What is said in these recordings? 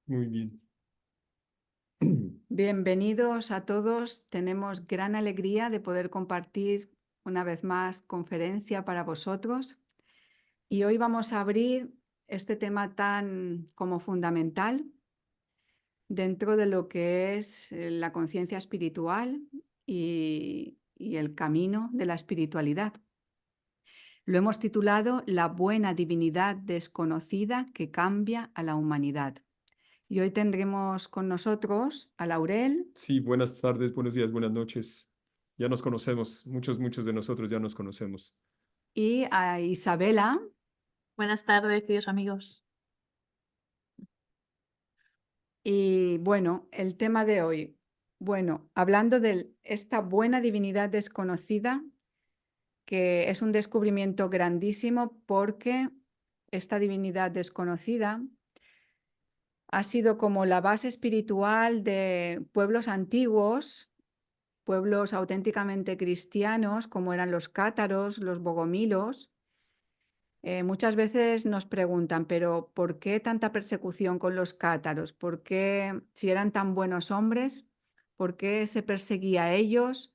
Muy bien. Bienvenidos a todos. Tenemos gran alegría de poder compartir una vez más conferencia para vosotros. Y hoy vamos a abrir este tema tan como fundamental dentro de lo que es la conciencia espiritual y el camino de la espiritualidad. Lo hemos titulado La buena divinidad desconocida que cambia a la humanidad. Y hoy tendremos con nosotros a Laurel Sí, buenas tardes, buenos días, buenas noches. Ya nos conocemos, muchos de nosotros ya nos conocemos. y a Isabela. Buenas tardes, queridos amigos. Y bueno, el tema de hoy, bueno, hablando de esta buena divinidad desconocida, que es un descubrimiento grandísimo porque esta divinidad desconocida ha sido como la base espiritual de pueblos antiguos, pueblos auténticamente cristianos, como eran los cátaros, los bogomilos. Muchas veces nos preguntan, pero ¿por qué tanta persecución con los cátaros? ¿Por qué, si eran tan buenos hombres, por qué se perseguía a ellos?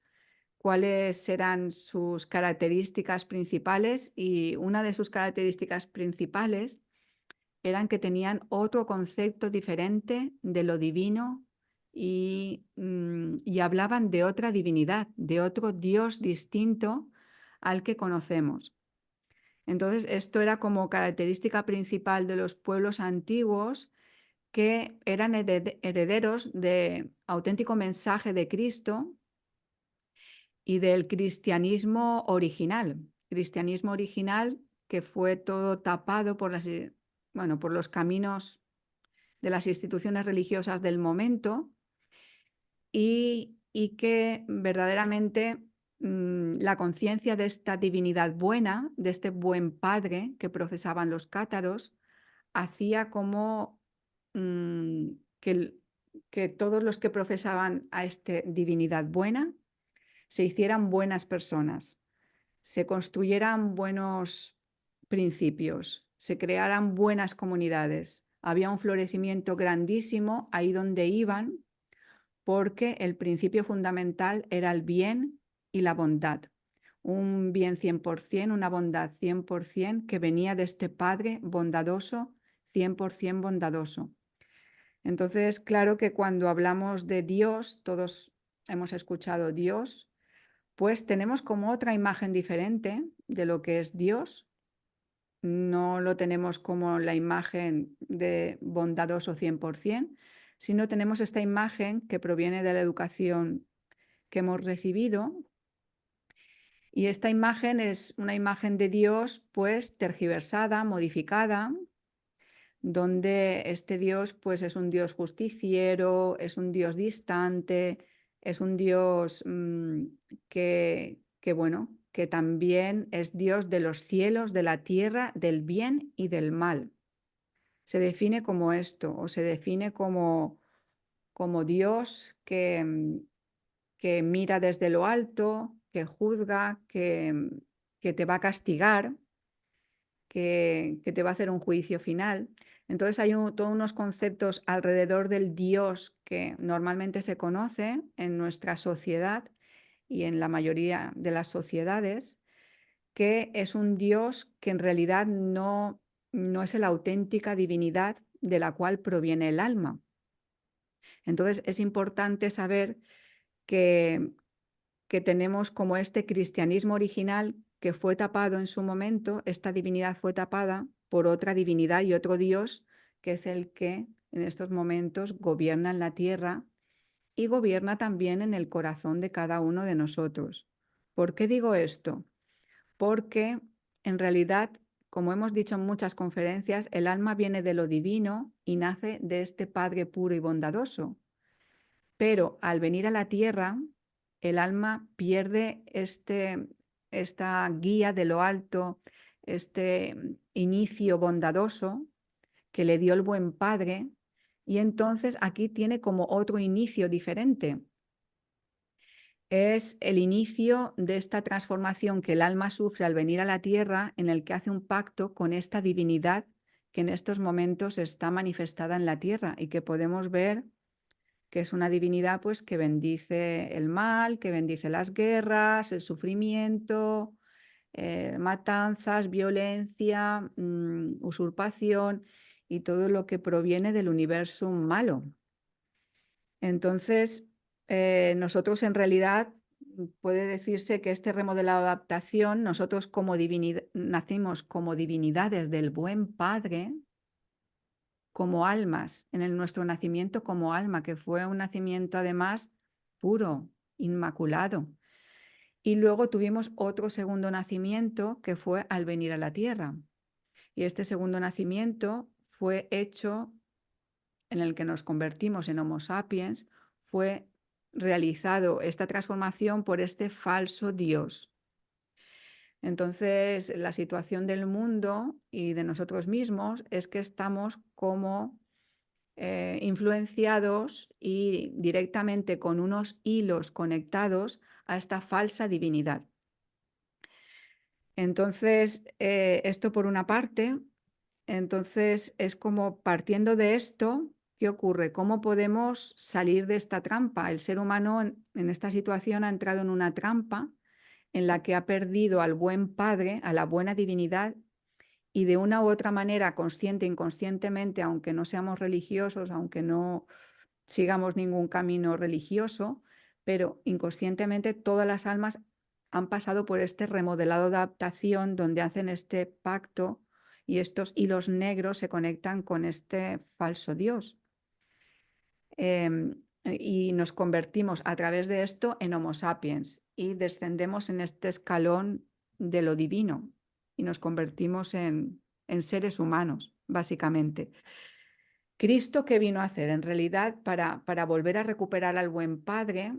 ¿Cuáles eran sus características principales? Y una de sus características principales eran que tenían otro concepto diferente de lo divino y hablaban de otra divinidad, de otro Dios distinto al que conocemos. Entonces, esto era como característica principal de los pueblos antiguos que eran herederos de auténtico mensaje de Cristo y del cristianismo original que fue todo tapado por por los caminos de las instituciones religiosas del momento y que verdaderamente la conciencia de esta divinidad buena, de este buen padre que profesaban los cátaros, hacía como mm, que, que todos los que profesaban a esta divinidad buena se hicieran buenas personas, se construyeran buenos principios, se crearan buenas comunidades. Había un florecimiento grandísimo ahí donde iban porque el principio fundamental era el bien y la bondad. Un bien 100%, una bondad 100% que venía de este Padre bondadoso, 100% bondadoso. Entonces, claro que cuando hablamos de Dios, todos hemos escuchado Dios, pues tenemos como otra imagen diferente de lo que es Dios. No lo tenemos como la imagen de bondadoso 100%, sino tenemos esta imagen que proviene de la educación que hemos recibido. Y esta imagen es una imagen de Dios pues tergiversada, modificada, donde este Dios pues es un Dios justiciero, es un Dios distante, es un Dios bueno, que también es Dios de los cielos, de la tierra, del bien y del mal. Se define como esto, o se define como Dios que mira desde lo alto, que juzga, que te va a castigar, que te va a hacer un juicio final. Entonces hay todos unos conceptos alrededor del Dios que normalmente se conoce en nuestra sociedad y en la mayoría de las sociedades, que es un Dios que en realidad no es la auténtica divinidad de la cual proviene el alma. Entonces es importante saber que, que tenemos como este cristianismo original que fue tapado en su momento, esta divinidad fue tapada por otra divinidad y otro Dios, que es el que en estos momentos gobierna en la tierra y gobierna también en el corazón de cada uno de nosotros. ¿Por qué digo esto? Porque en realidad, como hemos dicho en muchas conferencias, el alma viene de lo divino y nace de este Padre puro y bondadoso. Pero al venir a la tierra, el alma pierde esta guía de lo alto, este inicio bondadoso que le dio el buen padre, y entonces aquí tiene como otro inicio diferente. Es el inicio de esta transformación que el alma sufre al venir a la tierra, en el que hace un pacto con esta divinidad que en estos momentos está manifestada en la tierra y que podemos ver que es una divinidad pues que bendice el mal, que bendice las guerras, el sufrimiento, matanzas, violencia, usurpación y todo lo que proviene del universo malo. Entonces, nosotros en realidad puede decirse que este remodelado de adaptación, nosotros como nacimos como divinidades del buen Padre, como almas, nuestro nacimiento como alma, que fue un nacimiento además puro, inmaculado. Y luego tuvimos otro segundo nacimiento que fue al venir a la tierra. Y este segundo nacimiento fue hecho en el que nos convertimos en Homo sapiens, fue realizado esta transformación por este falso Dios. Entonces, la situación del mundo y de nosotros mismos es que estamos como influenciados y directamente con unos hilos conectados a esta falsa divinidad. Entonces, esto por una parte, entonces es como partiendo de esto, ¿qué ocurre? ¿Cómo podemos salir de esta trampa? El ser humano en esta situación ha entrado en una trampa en la que ha perdido al buen Padre, a la buena divinidad, y de una u otra manera, consciente e inconscientemente, aunque no seamos religiosos, aunque no sigamos ningún camino religioso, pero inconscientemente todas las almas han pasado por este remodelado de adaptación donde hacen este pacto y estos hilos negros se conectan con este falso Dios. Y nos convertimos a través de esto en Homo sapiens y descendemos en este escalón de lo divino y nos convertimos en seres humanos, básicamente. ¿Cristo qué vino a hacer? En realidad, para volver a recuperar al buen Padre,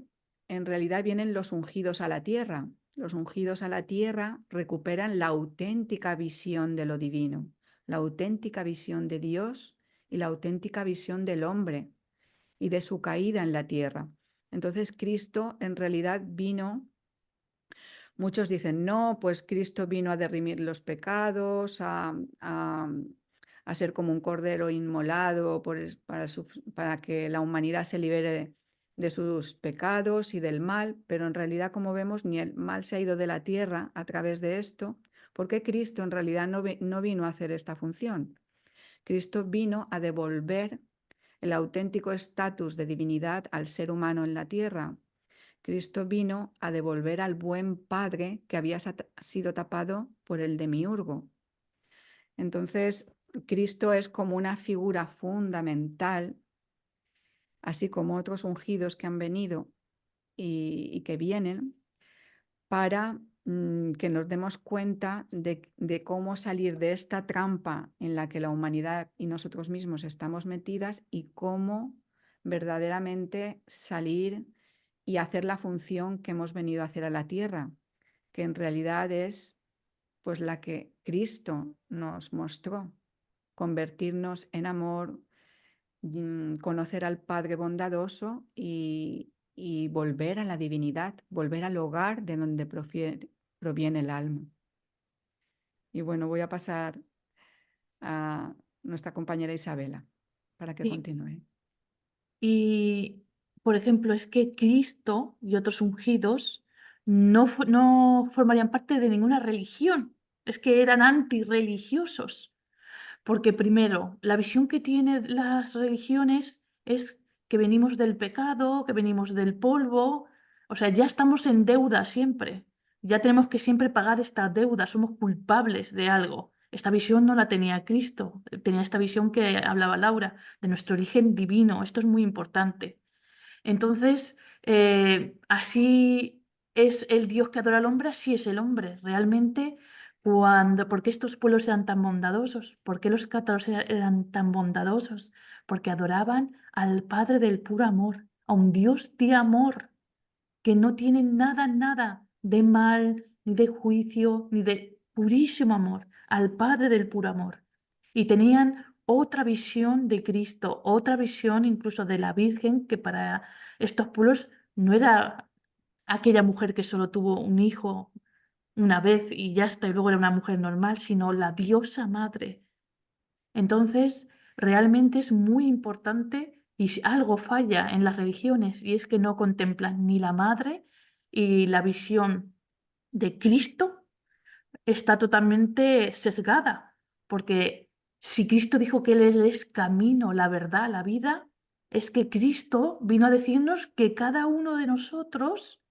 en realidad vienen los ungidos a la tierra. Los ungidos a la tierra recuperan la auténtica visión de lo divino, la auténtica visión de Dios y la auténtica visión del hombre y de su caída en la tierra. Entonces, Cristo en realidad vino. Muchos dicen, no, pues Cristo vino a derrimir los pecados, a ser como un cordero inmolado para que la humanidad se libere de sus pecados y del mal, pero en realidad, como vemos, ni el mal se ha ido de la tierra a través de esto, porque Cristo en realidad no vino a hacer esta función. Cristo vino a devolver el auténtico estatus de divinidad al ser humano en la tierra. Cristo vino a devolver al buen Padre que había sido tapado por el demiurgo. Entonces, Cristo es como una figura fundamental, así como otros ungidos que han venido y que vienen, para que nos demos cuenta de cómo salir de esta trampa en la que la humanidad y nosotros mismos estamos metidas y cómo verdaderamente salir y hacer la función que hemos venido a hacer a la tierra, que en realidad es pues la que Cristo nos mostró, convertirnos en amor, conocer al Padre bondadoso y volver a la divinidad, volver al hogar de donde proviene el alma. Y bueno, voy a pasar a nuestra compañera Isabela para que Sí. continúe. Y, por ejemplo, es que Cristo y otros ungidos no formarían parte de ninguna religión. Es que eran antirreligiosos. Porque primero, la visión que tienen las religiones es que venimos del pecado, que venimos del polvo, o sea, ya estamos en deuda siempre, ya tenemos que siempre pagar esta deuda, somos culpables de algo. Esta visión no la tenía Cristo, tenía esta visión que hablaba Laura, de nuestro origen divino, esto es muy importante. Entonces, así es el Dios que adora al hombre, así es el hombre. Realmente, ¿por qué estos pueblos eran tan bondadosos? ¿Por qué los cátaros eran tan bondadosos? Porque adoraban al Padre del puro amor, a un Dios de amor, que no tiene nada de mal, ni de juicio, ni de purísimo amor, al Padre del puro amor. Y tenían otra visión de Cristo, otra visión incluso de la Virgen, que para estos pueblos no era aquella mujer que solo tuvo un hijo una vez y ya está, y luego era una mujer normal, sino la diosa madre. Entonces, realmente es muy importante y si algo falla en las religiones y es que no contemplan ni la madre y la visión de Cristo está totalmente sesgada, porque si Cristo dijo que Él es camino, la verdad, la vida, es que Cristo vino a decirnos que cada uno de nosotros,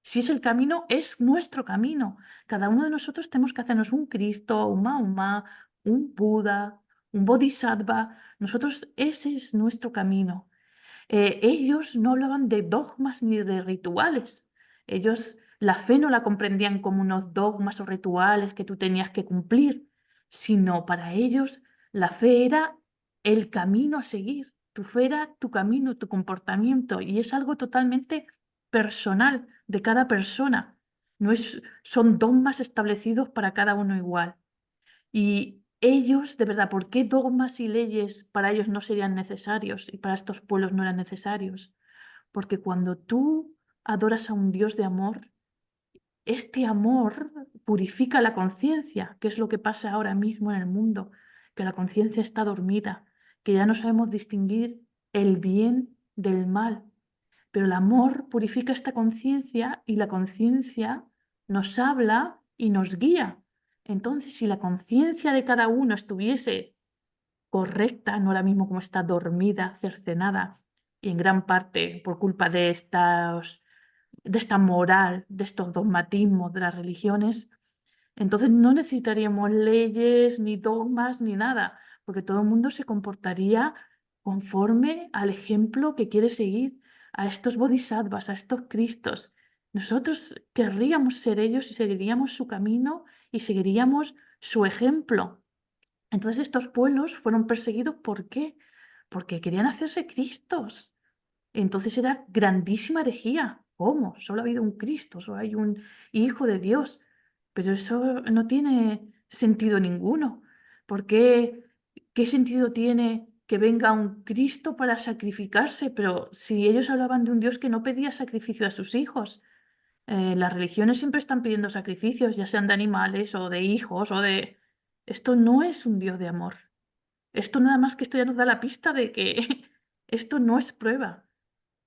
si es el camino, es nuestro camino. Cada uno de nosotros tenemos que hacernos un Cristo, un Mahoma, un Buda, un Bodhisattva. Nosotros, ese es nuestro camino. Ellos no hablaban de dogmas ni de rituales. Ellos la fe no la comprendían como unos dogmas o rituales que tú tenías que cumplir, sino para ellos la fe era el camino a seguir. Tu fe era tu camino, tu comportamiento, y es algo totalmente personal de cada persona. No es, son dogmas establecidos para cada uno igual. Y ellos, de verdad, ¿por qué dogmas y leyes para ellos no serían necesarios y para estos pueblos no eran necesarios? Porque cuando tú adoras a un Dios de amor, este amor purifica la conciencia, que es lo que pasa ahora mismo en el mundo, que la conciencia está dormida, que ya no sabemos distinguir el bien del mal. Pero el amor purifica esta conciencia y la conciencia nos habla y nos guía. Entonces, si la conciencia de cada uno estuviese correcta, no ahora mismo como está dormida, cercenada, y en gran parte por culpa de esta moral, de estos dogmatismos de las religiones, entonces no necesitaríamos leyes, ni dogmas, ni nada, porque todo el mundo se comportaría conforme al ejemplo que quiere seguir, a estos bodhisattvas, a estos cristos. Nosotros querríamos ser ellos y seguiríamos su camino y seguiríamos su ejemplo. Entonces estos pueblos fueron perseguidos, ¿por qué? Porque querían hacerse cristos. Entonces era grandísima herejía. ¿Cómo? Solo ha habido un Cristo, solo hay un Hijo de Dios. Pero eso no tiene sentido ninguno. ¿Por qué? ¿Qué sentido tiene que venga un Cristo para sacrificarse? Pero si ellos hablaban de un Dios que no pedía sacrificio a sus hijos. Las religiones siempre están pidiendo sacrificios, ya sean de animales o de hijos o de... Esto no es un Dios de amor. Esto nada más que esto ya nos da la pista de que esto no es prueba.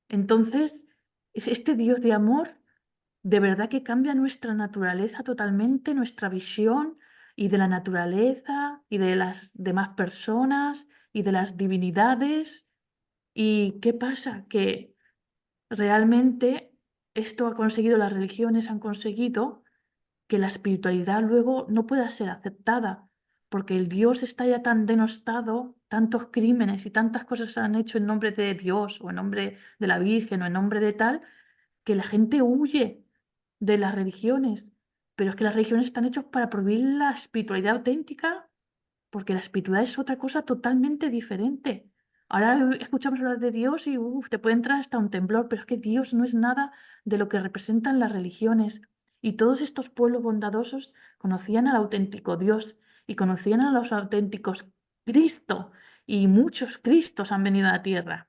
Entonces, es este Dios de amor de verdad que cambia nuestra naturaleza totalmente, nuestra visión y de la naturaleza y de las demás personas y de las divinidades. ¿Y qué pasa? Que realmente esto ha conseguido, las religiones han conseguido que la espiritualidad luego no pueda ser aceptada, porque el Dios está ya tan denostado, tantos crímenes y tantas cosas se han hecho en nombre de Dios o en nombre de la Virgen o en nombre de tal, que la gente huye de las religiones. Pero es que las religiones están hechas para prohibir la espiritualidad auténtica, porque la espiritualidad es otra cosa totalmente diferente. Ahora escuchamos hablar de Dios y te puede entrar hasta un temblor, pero es que Dios no es nada de lo que representan las religiones. Y todos estos pueblos bondadosos conocían al auténtico Dios y conocían a los auténticos Cristo. Y muchos Cristos han venido a la tierra.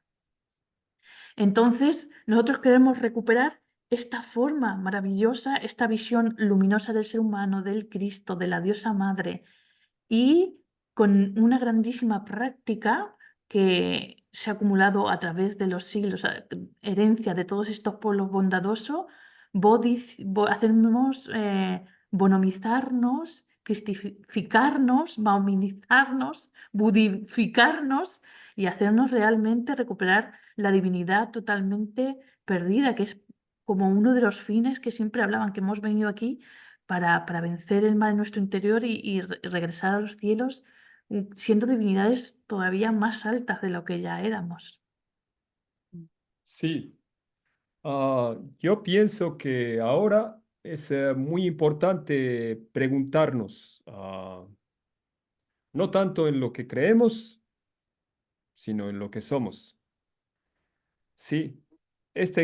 Entonces, nosotros queremos recuperar esta forma maravillosa, esta visión luminosa del ser humano, del Cristo, de la diosa madre, y con una grandísima práctica que se ha acumulado a través de los siglos, herencia de todos estos pueblos bondadosos, hacernos bonomizarnos, cristificarnos, mahominizarnos, budificarnos y hacernos realmente recuperar la divinidad totalmente perdida, que es como uno de los fines que siempre hablaban, que hemos venido aquí para vencer el mal en nuestro interior y regresar a los cielos, siendo divinidades todavía más altas de lo que ya éramos. Sí, yo pienso que ahora es muy importante preguntarnos, no tanto en lo que creemos, sino en lo que somos. Sí,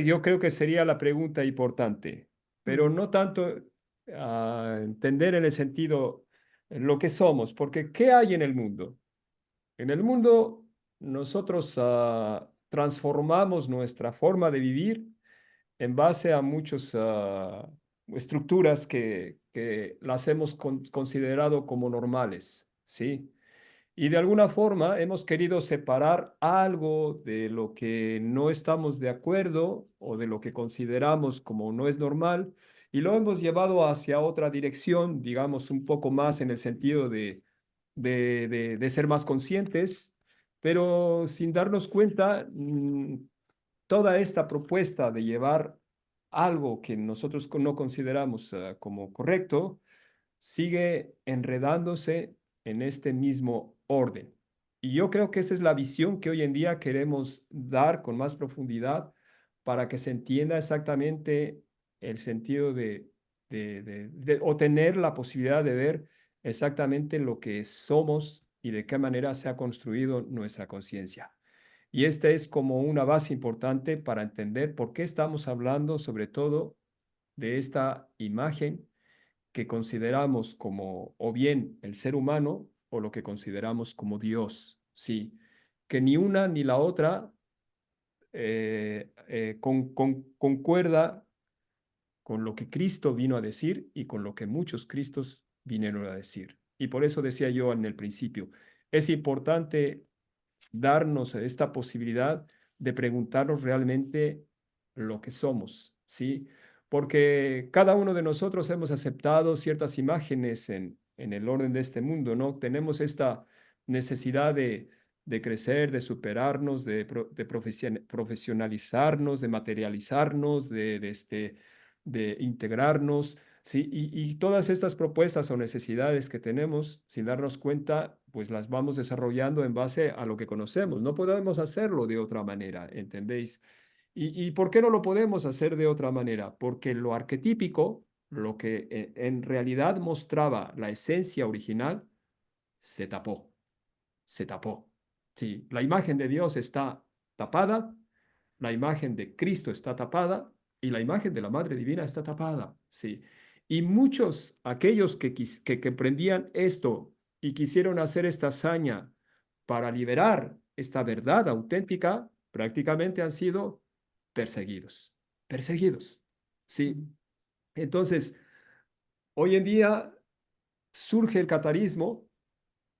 yo creo que sería la pregunta importante, pero Mm. no tanto entender en el sentido lo que somos, porque ¿qué hay en el mundo? En el mundo nosotros transformamos nuestra forma de vivir en base a muchas estructuras que las hemos considerado como normales, ¿sí? Y de alguna forma hemos querido separar algo de lo que no estamos de acuerdo o de lo que consideramos como no es normal y lo hemos llevado hacia otra dirección, digamos, un poco más en el sentido de ser más conscientes, pero sin darnos cuenta, toda esta propuesta de llevar algo que nosotros no consideramos como correcto, sigue enredándose en este mismo orden. Y yo creo que esa es la visión que hoy en día queremos dar con más profundidad para que se entienda exactamente el sentido o tener la posibilidad de ver exactamente lo que somos y de qué manera se ha construido nuestra conciencia. Y esta es como una base importante para entender por qué estamos hablando sobre todo de esta imagen que consideramos como o bien el ser humano o lo que consideramos como Dios. Sí, que ni una ni la otra concuerda con lo que Cristo vino a decir y con lo que muchos Cristos vinieron a decir. Y por eso decía yo en el principio, es importante darnos esta posibilidad de preguntarnos realmente lo que somos, ¿sí? Porque cada uno de nosotros hemos aceptado ciertas imágenes en el orden de este mundo, ¿no? Tenemos esta necesidad de crecer, de superarnos, de profesionalizarnos, de materializarnos, de integrarnos. Sí, y todas estas propuestas o necesidades que tenemos, sin darnos cuenta, pues las vamos desarrollando en base a lo que conocemos. No podemos hacerlo de otra manera, ¿entendéis? ¿Y por qué no lo podemos hacer de otra manera? Porque lo arquetípico, lo que en realidad mostraba la esencia original, se tapó, se tapó. Sí, la imagen de Dios está tapada, la imagen de Cristo está tapada y la imagen de la Madre Divina está tapada. Sí. Y muchos, aquellos que comprendían esto y quisieron hacer esta hazaña para liberar esta verdad auténtica, prácticamente han sido perseguidos. Perseguidos. Sí. Entonces, hoy en día surge el catarismo,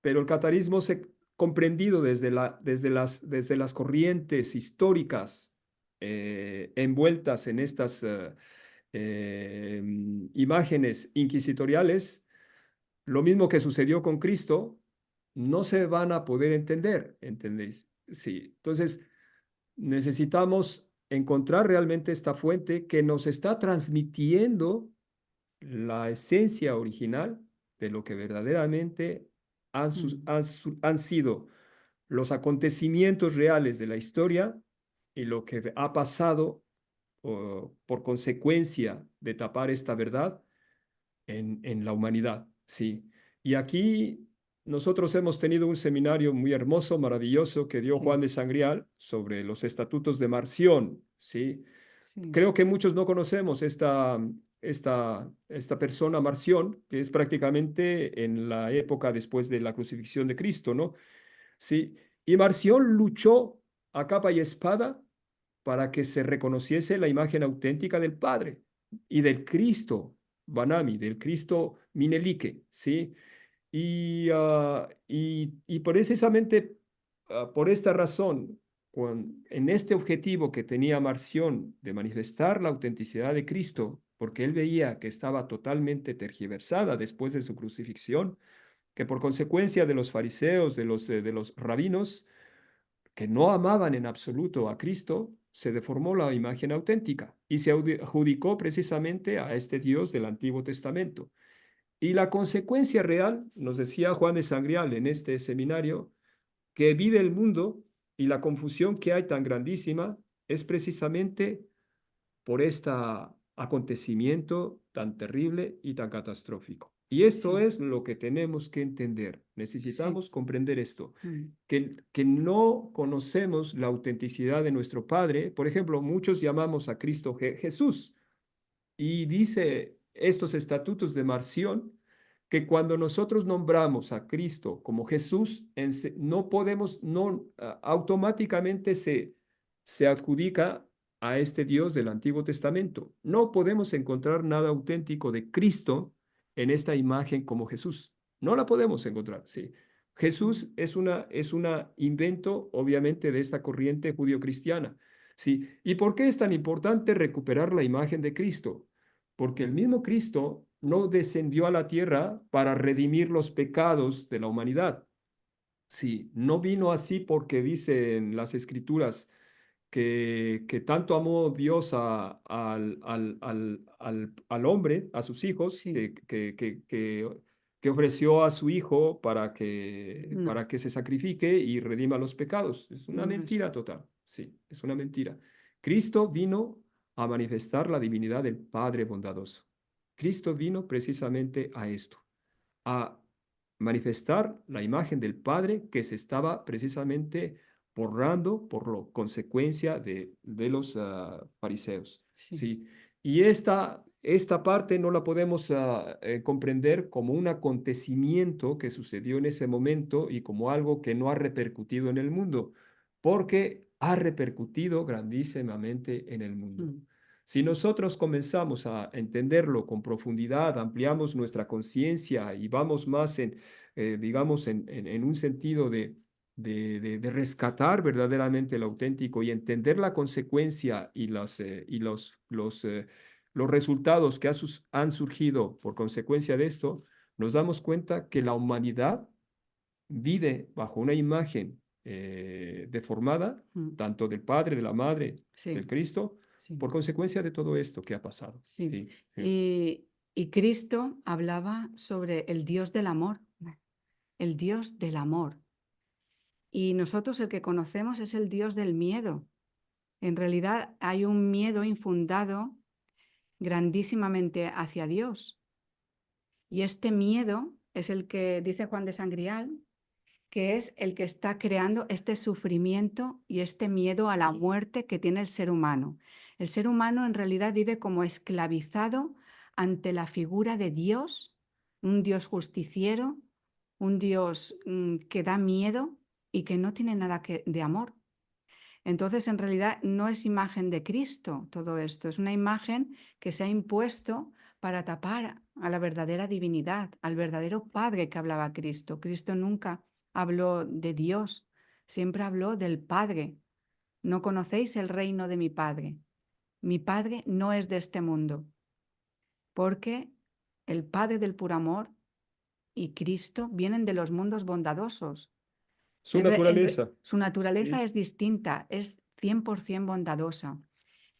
pero el catarismo se comprendido desde las corrientes históricas envueltas en estas imágenes inquisitoriales, lo mismo que sucedió con Cristo, no se van a poder entender, ¿entendéis? Sí, entonces necesitamos encontrar realmente esta fuente que nos está transmitiendo la esencia original de lo que verdaderamente han sido los acontecimientos reales de la historia y lo que ha pasado por consecuencia de tapar esta verdad en la humanidad, ¿sí? Y aquí nosotros hemos tenido un seminario muy hermoso, maravilloso, que dio Juan Sí, de Sangrial sobre los estatutos de Marción, ¿sí? sí, Creo que muchos no conocemos esta persona, Marción, que es prácticamente en la época después de la crucifixión de Cristo, ¿no? Sí, y Marción luchó a capa y espada para que se reconociese la imagen auténtica del Padre y del Cristo Banami, del Cristo Minelique, ¿sí? Y precisamente por esta razón, en este objetivo que tenía Marción de manifestar la autenticidad de Cristo, porque él veía que estaba totalmente tergiversada después de su crucifixión, que por consecuencia de los fariseos, de los rabinos, que no amaban en absoluto a Cristo, se deformó la imagen auténtica y se adjudicó precisamente a este Dios del Antiguo Testamento. Y la consecuencia real, nos decía Juan de Sangrial en este seminario, que vive el mundo y la confusión que hay tan grandísima es precisamente por este acontecimiento tan terrible y tan catastrófico. Y esto sí, es lo que tenemos que entender. sí. Necesitamos comprender esto, Mm, que no conocemos la autenticidad de nuestro Padre. Por ejemplo, muchos llamamos a Cristo Jesús y dice estos estatutos de Marción que cuando nosotros nombramos a Cristo como Jesús, no podemos, no automáticamente se adjudica a este Dios del Antiguo Testamento. No podemos encontrar nada auténtico de Cristo en esta imagen como Jesús. No la podemos encontrar, sí. Jesús es una invento, obviamente, de esta corriente judío-cristiana. ¿Sí? ¿Y por qué es tan importante recuperar la imagen de Cristo? Porque el mismo Cristo no descendió a la tierra para redimir los pecados de la humanidad. Sí, no vino así porque dicen las escrituras que tanto amó Dios al hombre, a sus hijos, Sí, que ofreció a su hijo no, para que se sacrifique y redima los pecados. Es una no es. mentira total, sí, es una mentira. Cristo vino a manifestar la divinidad del Padre bondadoso. Cristo vino precisamente a esto, a manifestar la imagen del Padre que se estaba precisamente borrando por lo consecuencia de los fariseos. Sí. ¿Sí? Y esta parte no la podemos comprender como un acontecimiento que sucedió en ese momento y como algo que no ha repercutido en el mundo, porque ha repercutido grandísimamente en el mundo. Mm, Si nosotros comenzamos a entenderlo con profundidad, ampliamos nuestra conciencia y vamos más digamos, en un sentido de rescatar verdaderamente lo auténtico y entender la consecuencia y los resultados que han surgido por consecuencia de esto, nos damos cuenta que la humanidad vive bajo una imagen deformada, mm, tanto del Padre, de la Madre, del sí, Cristo, sí, por consecuencia de todo esto que ha pasado. sí. Sí, sí. Y Cristo hablaba sobre el Dios del amor, el Dios del amor. Y nosotros el que conocemos es el Dios del miedo. En realidad hay un miedo infundado grandísimamente hacia Dios. Y este miedo es el que dice Juan de Sangrial, que es el que está creando este sufrimiento y este miedo a la muerte que tiene el ser humano. El ser humano en realidad vive como esclavizado ante la figura de Dios, un Dios justiciero, un Dios que da miedo y que no tiene nada de amor. Entonces, en realidad no es imagen de Cristo todo esto, es una imagen que se ha impuesto para tapar a la verdadera divinidad, al verdadero Padre que hablaba Cristo. Cristo nunca habló de Dios, siempre habló del Padre. No conocéis el reino de mi Padre. Mi Padre no es de este mundo, porque el Padre del puro amor y Cristo vienen de los mundos bondadosos. Su naturaleza. Su naturaleza Sí. es distinta, es 100% bondadosa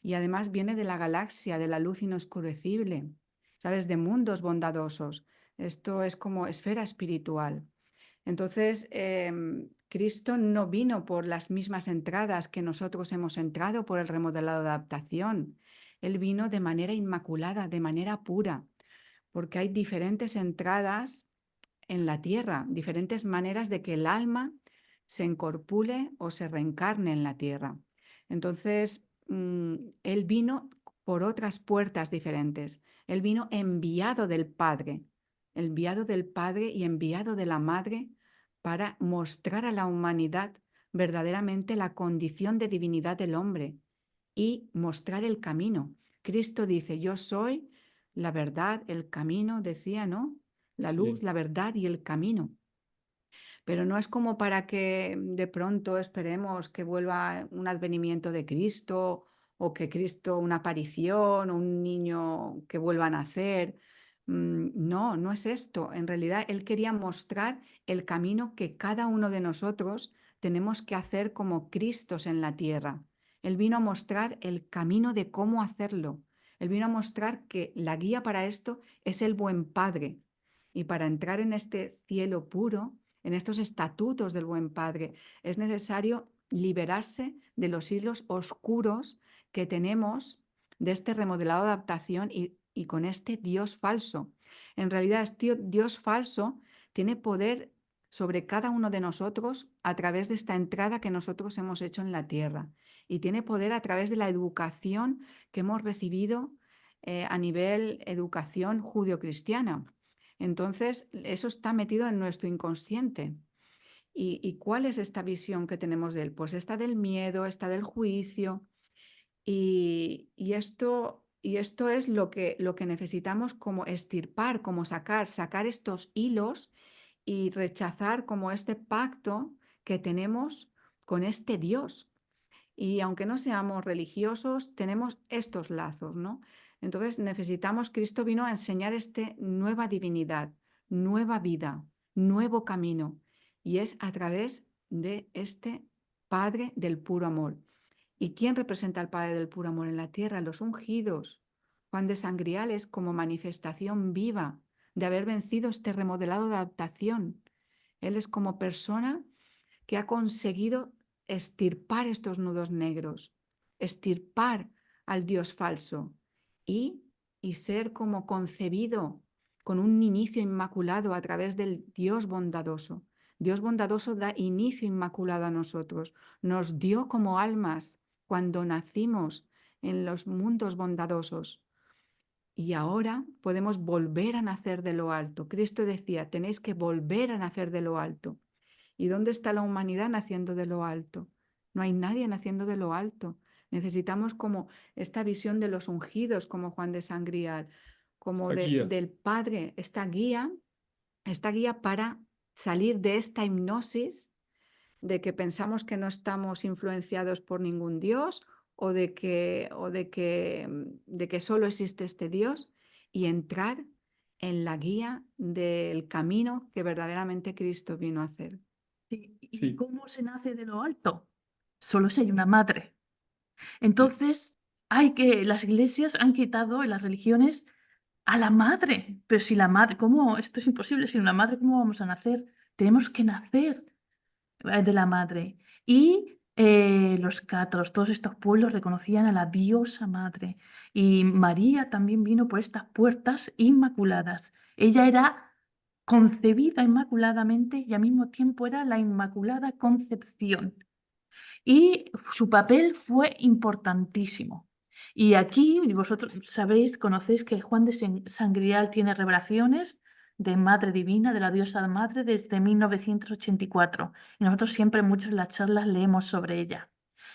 y además viene de la galaxia, de la luz inoscurecible, ¿sabes? De mundos bondadosos. Esto es como esfera espiritual. Entonces, Cristo no vino por las mismas entradas que nosotros hemos entrado por el remodelado de adaptación. Él vino de manera inmaculada, de manera pura, porque hay diferentes entradas en la tierra, diferentes maneras de que el alma se incorpore o se reencarne en la tierra. Entonces, él vino por otras puertas diferentes. Él vino enviado del Padre y enviado de la Madre para mostrar a la humanidad verdaderamente la condición de divinidad del hombre y mostrar el camino. Cristo dice, yo soy la verdad, el camino, decía, ¿no? La luz, Sí. la verdad y el camino. Pero no es como para que de pronto esperemos que vuelva un advenimiento de Cristo o que Cristo, una aparición, o un niño que vuelva a nacer. No, no es esto. En realidad, Él quería mostrar el camino que cada uno de nosotros tenemos que hacer como Cristos en la tierra. Él vino a mostrar el camino de cómo hacerlo. Él vino a mostrar que la guía para esto es el buen Padre. Y para entrar en este cielo puro, en estos estatutos del buen Padre, es necesario liberarse de los hilos oscuros que tenemos de este remodelado de adaptación y con este Dios falso. En realidad, este Dios falso tiene poder sobre cada uno de nosotros a través de esta entrada que nosotros hemos hecho en la tierra y tiene poder a través de la educación que hemos recibido a nivel educación judio-cristiana. Entonces, eso está metido en nuestro inconsciente. ¿Y cuál es esta visión que tenemos de él? Pues esta del miedo, esta del juicio. Y esto es lo que necesitamos como extirpar, como sacar estos hilos y rechazar como este pacto que tenemos con este Dios. Y aunque no seamos religiosos, tenemos estos lazos, ¿no? Entonces necesitamos, Cristo vino a enseñar esta nueva divinidad, nueva vida, nuevo camino. Y es a través de este Padre del puro amor. ¿Y quién representa al Padre del puro amor en la tierra? Los ungidos. Juan de Sangriales como manifestación viva de haber vencido este remodelado de adaptación. Él es como persona que ha conseguido estirpar estos nudos negros, estirpar al Dios falso y, y ser como concebido con un inicio inmaculado a través del Dios bondadoso. Dios bondadoso da inicio inmaculado a nosotros, nos dio como almas cuando nacimos en los mundos bondadosos. Y ahora podemos volver a nacer de lo alto. Cristo decía, tenéis que volver a nacer de lo alto. ¿Y dónde está la humanidad naciendo de lo alto? No hay nadie naciendo de lo alto. Necesitamos como esta visión de los ungidos, como Juan de Sangrial, como Esta guía. del Padre, esta guía para salir de esta hipnosis de que pensamos que no estamos influenciados por ningún Dios o de que solo existe este Dios y entrar en la guía del camino que verdaderamente Cristo vino a hacer. Sí, ¿y Sí, cómo se nace de lo alto? Solo si hay una madre. sí, Entonces, las iglesias han quitado en las religiones a la madre. Pero si la madre, ¿cómo? Esto es imposible. Sin una madre, ¿cómo vamos a nacer? Tenemos que nacer de la madre. Y los cátaros, todos estos pueblos reconocían a la diosa madre. Y María también vino por estas puertas inmaculadas. Ella era concebida inmaculadamente y al mismo tiempo era la Inmaculada Concepción. Y su papel fue importantísimo. Y aquí vosotros sabéis, conocéis que Juan de Sangrial tiene revelaciones de Madre Divina, de la diosa Madre, desde 1984. Y nosotros siempre muchas en las charlas leemos sobre ella.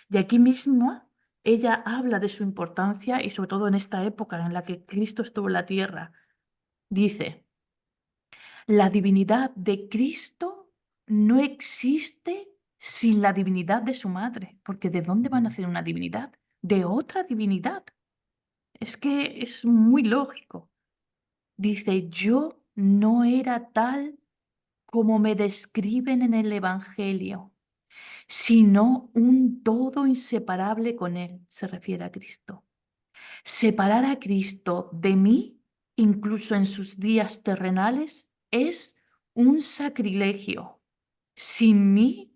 Y aquí mismo ella habla de su importancia y sobre todo en esta época en la que Cristo estuvo en la tierra. Dice, la divinidad de Cristo no existe sin la divinidad de su madre, porque ¿de dónde va a nacer una divinidad? De otra divinidad. Es que es muy lógico. Dice, yo no era tal como me describen en el Evangelio, sino un todo inseparable con él, se refiere a Cristo. Separar a Cristo de mí, incluso en sus días terrenales, es un sacrilegio. Sin mí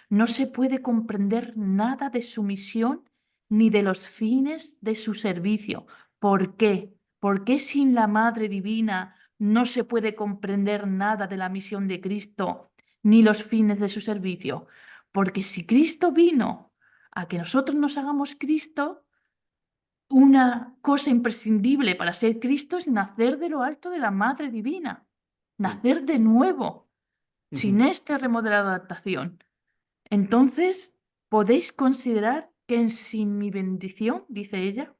no se puede comprender nada de su misión ni de los fines de su servicio. ¿Por qué? ¿Por qué sin la Madre Divina no se puede comprender nada de la misión de Cristo ni los fines de su servicio? Porque si Cristo vino a que nosotros nos hagamos Cristo, una cosa imprescindible para ser Cristo es nacer de lo alto de la Madre Divina, nacer de nuevo, sin esta remodelada adaptación. Entonces, podéis considerar que sin mi bendición, dice ella,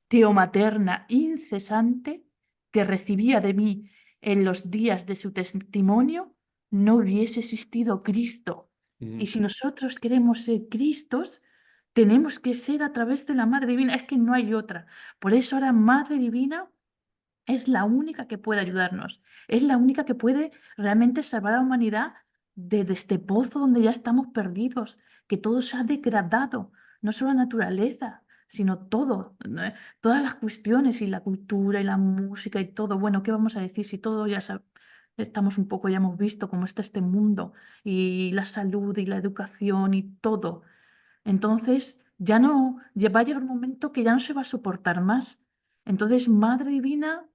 teomaterna incesante, que recibía de mí en los días de su testimonio, no hubiese existido Cristo. Y si nosotros queremos ser Cristos, tenemos que ser a través de la Madre Divina. Es que no hay otra. Por eso ahora Madre Divina es la única que puede ayudarnos. Es la única que puede realmente salvar a la humanidad de este pozo donde ya estamos perdidos, que todo se ha degradado, no solo la naturaleza, sino todo, ¿no? Todas las cuestiones y la cultura y la música y todo. Bueno, ¿qué vamos a decir si todo estamos un poco, ya hemos visto cómo está este mundo y la salud y la educación y todo? Entonces, va a llegar un momento que ya no se va a soportar más. Entonces, Madre Divina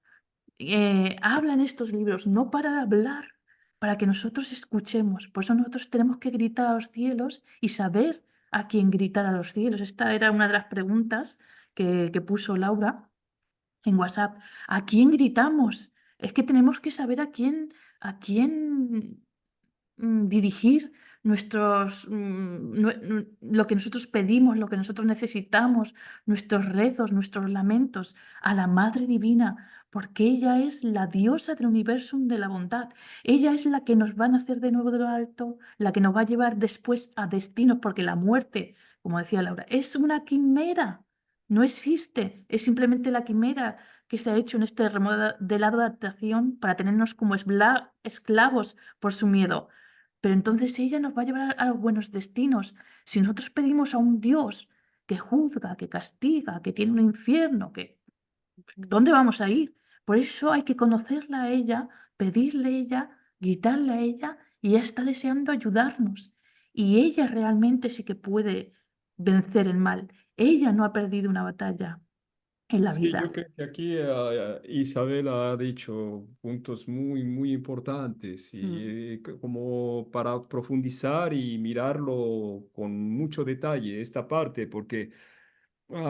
habla en estos libros, no para de hablar, para que nosotros escuchemos. Por eso nosotros tenemos que gritar a los cielos y saber a quién gritar a los cielos. Esta era una de las preguntas que puso Laura en WhatsApp. ¿A quién gritamos? Es que tenemos que saber a quién dirigir lo que nosotros pedimos, lo que nosotros necesitamos, nuestros rezos, nuestros lamentos a la Madre Divina, porque ella es la diosa del universo de la bondad. Ella es la que nos va a nacer de nuevo de lo alto, la que nos va a llevar después a destinos, porque la muerte, como decía Laura, es una quimera, no existe, es simplemente la quimera que se ha hecho en este remodelado de adaptación para tenernos como esclavos por su miedo. Pero entonces ella nos va a llevar a los buenos destinos. Si nosotros pedimos a un Dios que juzga, que castiga, que tiene un infierno, ¿dónde vamos a ir? Por eso hay que conocerla a ella, pedirle a ella, gritarle a ella, y ella está deseando ayudarnos. Y ella realmente sí que puede vencer el mal. Ella no ha perdido una batalla en la Sí, vida. yo creo que aquí Isabel ha dicho puntos muy, muy importantes y como para profundizar y mirarlo con mucho detalle esta parte, porque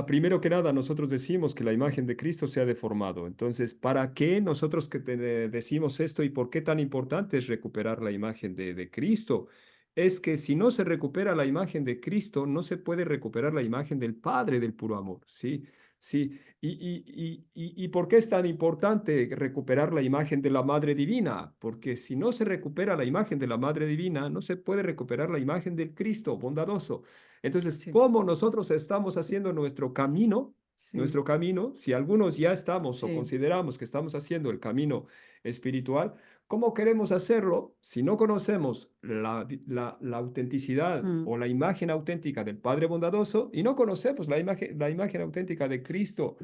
primero que nada nosotros decimos que la imagen de Cristo se ha deformado. Entonces, ¿para qué nosotros decimos esto y por qué tan importante es recuperar la imagen de Cristo? Es que si no se recupera la imagen de Cristo, no se puede recuperar la imagen del Padre del puro amor, ¿sí? Sí, ¿y por qué es tan importante recuperar la imagen de la Madre Divina? Porque si no se recupera la imagen de la Madre Divina, no se puede recuperar la imagen del Cristo bondadoso. Entonces, Sí, ¿cómo nosotros estamos haciendo nuestro camino? sí, Nuestro camino, si algunos ya estamos o sí, consideramos que estamos haciendo el camino espiritual, ¿cómo queremos hacerlo si no conocemos la autenticidad mm, o la imagen auténtica del Padre bondadoso y no conocemos la imagen auténtica de Cristo?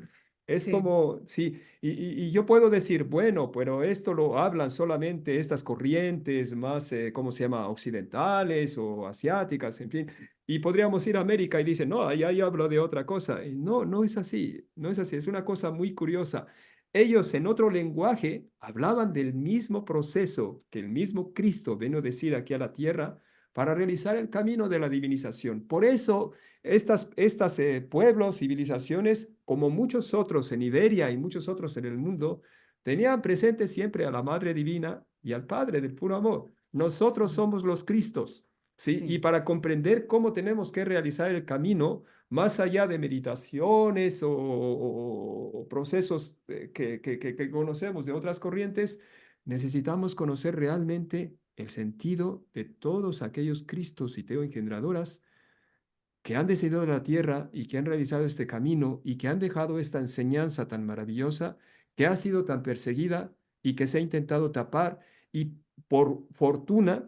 Es sí, como, sí, y yo puedo decir, bueno, pero esto lo hablan solamente estas corrientes más, ¿cómo se llama?, occidentales o asiáticas, en fin. Y podríamos ir a América y dicen, no, ahí hablo de otra cosa. Y no, no es así, no es así, es una cosa muy curiosa. Ellos en otro lenguaje hablaban del mismo proceso que el mismo Cristo vino a decir aquí a la tierra para realizar el camino de la divinización. Por eso, estas pueblos, civilizaciones, como muchos otros en Iberia y muchos otros en el mundo, tenían presente siempre a la Madre Divina y al Padre del puro amor. Nosotros sí, somos los Cristos, ¿sí? Y sí, para comprender cómo tenemos que realizar el camino, más allá de meditaciones o procesos que conocemos de otras corrientes, necesitamos conocer realmente el sentido de todos aquellos Cristos y teoengendradoras que han descendido de la tierra y que han realizado este camino y que han dejado esta enseñanza tan maravillosa que ha sido tan perseguida y que se ha intentado tapar y por fortuna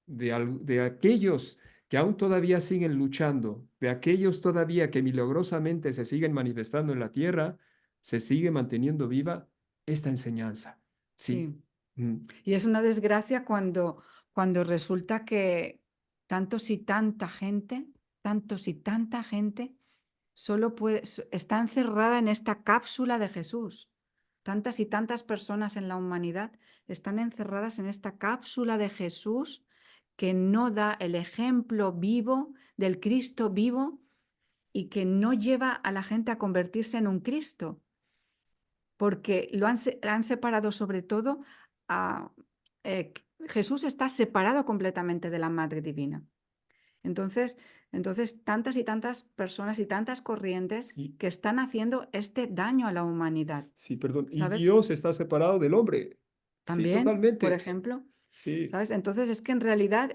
de aquellos que aún todavía siguen luchando, de aquellos todavía que milagrosamente se siguen manifestando en la tierra, se sigue manteniendo viva esta enseñanza. Sí. sí. Mm. Y es una desgracia cuando resulta que tantos y tanta gente, está encerrada en esta cápsula de Jesús. Tantas y tantas personas en la humanidad están encerradas en esta cápsula de Jesús que no da el ejemplo vivo del Cristo vivo y que no lleva a la gente a convertirse en un Cristo, porque han separado sobre todo a... Jesús está separado completamente de la Madre Divina. Entonces, tantas y tantas personas y tantas corrientes Sí, que están haciendo este daño a la humanidad, sí, perdón. Y ¿sabes? Dios está separado del hombre. Sí, También, por totalmente. ejemplo, Sí, ¿sabes? Entonces es que en realidad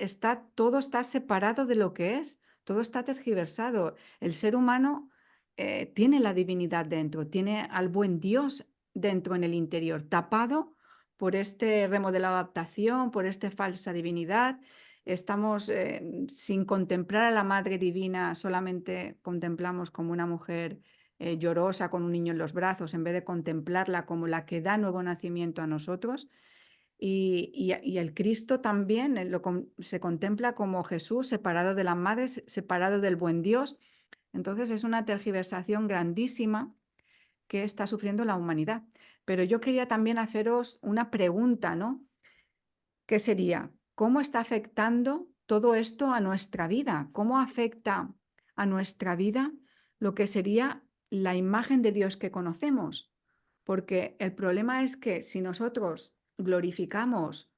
todo está separado de lo que es, todo está tergiversado. El ser humano tiene la divinidad dentro, tiene al buen Dios dentro en el interior, tapado por este remodelado adaptación, por esta falsa divinidad. Estamos sin contemplar a la Madre Divina, solamente contemplamos como una mujer llorosa con un niño en los brazos, en vez de contemplarla como la que da nuevo nacimiento a nosotros. Y el Cristo también se contempla como Jesús separado de la madre, separado del buen Dios. Entonces es una tergiversación grandísima que está sufriendo la humanidad. Pero yo quería también haceros una pregunta, ¿no? ¿Qué sería? ¿Cómo está afectando todo esto a nuestra vida? ¿Cómo afecta a nuestra vida lo que sería la imagen de Dios que conocemos? Porque el problema es que si nosotros glorificamos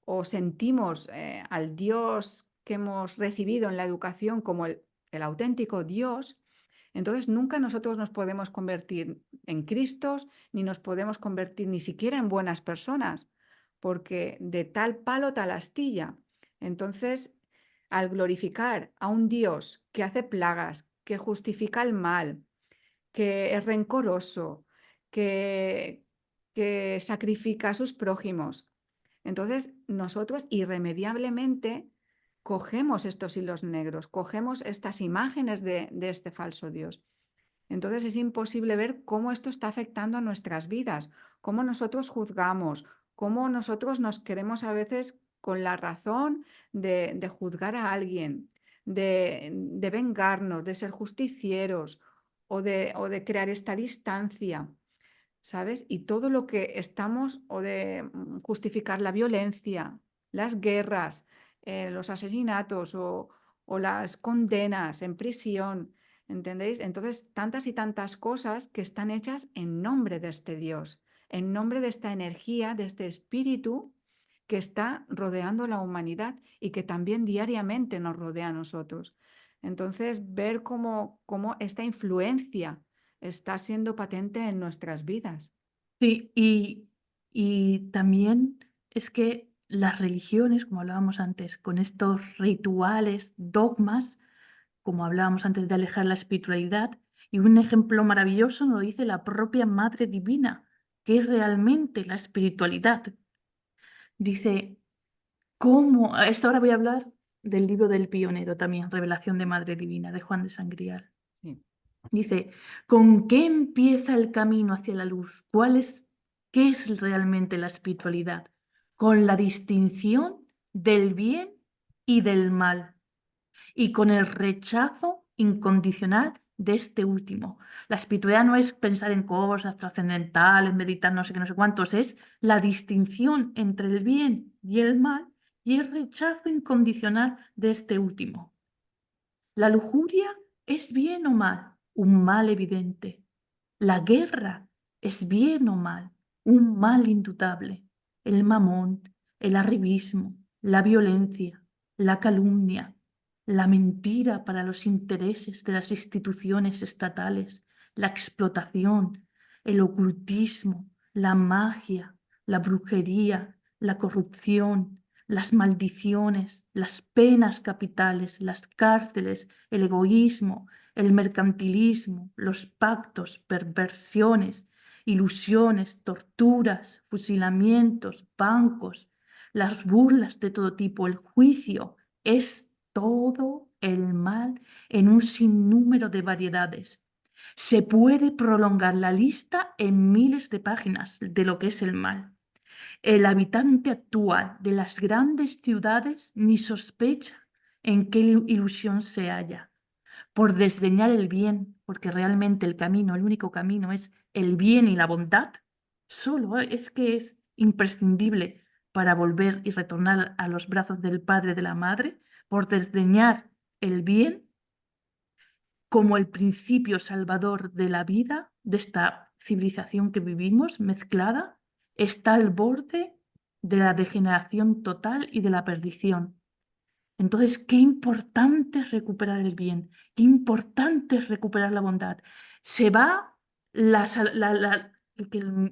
o sentimos al Dios que hemos recibido en la educación como el auténtico Dios, entonces nunca nosotros nos podemos convertir en Cristos, ni nos podemos convertir ni siquiera en buenas personas, porque de tal palo tal astilla. Entonces, al glorificar a un Dios que hace plagas, que justifica el mal, que es rencoroso, que, que sacrifica a sus prójimos, entonces nosotros irremediablemente cogemos estos hilos negros, cogemos estas imágenes de este falso Dios. Entonces es imposible ver cómo esto está afectando a nuestras vidas, cómo nosotros juzgamos, cómo nosotros nos queremos a veces con la razón de juzgar a alguien, de vengarnos, de ser justicieros o de crear esta distancia, ¿sabes? Y todo lo que estamos, o de justificar la violencia, las guerras, los asesinatos o las condenas en prisión, ¿entendéis? Entonces, tantas y tantas cosas que están hechas en nombre de este Dios, en nombre de esta energía, de este espíritu que está rodeando a la humanidad y que también diariamente nos rodea a nosotros. Entonces, ver cómo esta influencia está siendo patente en nuestras vidas. Sí, y también es que las religiones, como hablábamos antes, con estos rituales, dogmas, como hablábamos antes de alejar la espiritualidad, y un ejemplo maravilloso nos lo dice la propia Madre Divina, que es realmente la espiritualidad. Dice, ¿cómo? A esta hora voy a hablar del libro del pionero también, Revelación de Madre Divina, de Juan de Sangrial. Sí. Dice, ¿con qué empieza el camino hacia la luz? ¿Qué es realmente la espiritualidad? Con la distinción del bien y del mal, y con el rechazo incondicional de este último. La espiritualidad no es pensar en cosas trascendentales, meditar no sé qué, no sé cuántos, es la distinción entre el bien y el mal y el rechazo incondicional de este último. La lujuria es bien o mal, un mal evidente. La guerra es bien o mal, un mal indudable. El mamón, el arribismo, la violencia, la calumnia, la mentira para los intereses de las instituciones estatales, la explotación, el ocultismo, la magia, la brujería, la corrupción, las maldiciones, las penas capitales, las cárceles, el egoísmo, el mercantilismo, los pactos, perversiones, ilusiones, torturas, fusilamientos, bancos, las burlas de todo tipo, el juicio, es todo el mal en un sinnúmero de variedades. Se puede prolongar la lista en miles de páginas de lo que es el mal. El habitante actual de las grandes ciudades ni sospecha en qué ilusión se halla. Por desdeñar el bien, porque realmente el camino, el único camino es el bien y la bondad, solo es que es imprescindible para volver y retornar a los brazos del Padre y de la Madre, por desdeñar el bien como el principio salvador de la vida, de esta civilización que vivimos mezclada, está al borde de la degeneración total y de la perdición. Entonces, qué importante es recuperar el bien, qué importante es recuperar la bondad. Se va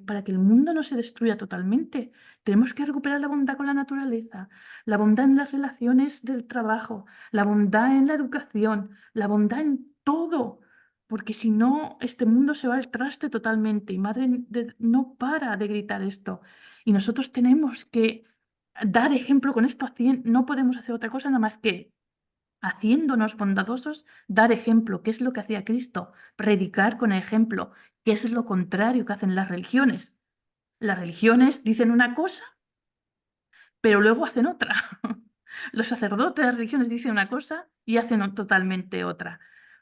para que el mundo no se destruya totalmente. Tenemos que recuperar la bondad con la naturaleza, la bondad en las relaciones del trabajo, la bondad en la educación, la bondad en todo. Porque si no, este mundo se va al traste totalmente. Y no para de gritar esto. Y nosotros tenemos que dar ejemplo con esto. No podemos hacer otra cosa nada más que, haciéndonos bondadosos, dar ejemplo. ¿Qué es lo que hacía Cristo? Predicar con ejemplo. ¿Qué es lo contrario que hacen las religiones? Las religiones dicen una cosa, pero luego hacen otra. Los sacerdotes de las religiones dicen una cosa y hacen totalmente otra.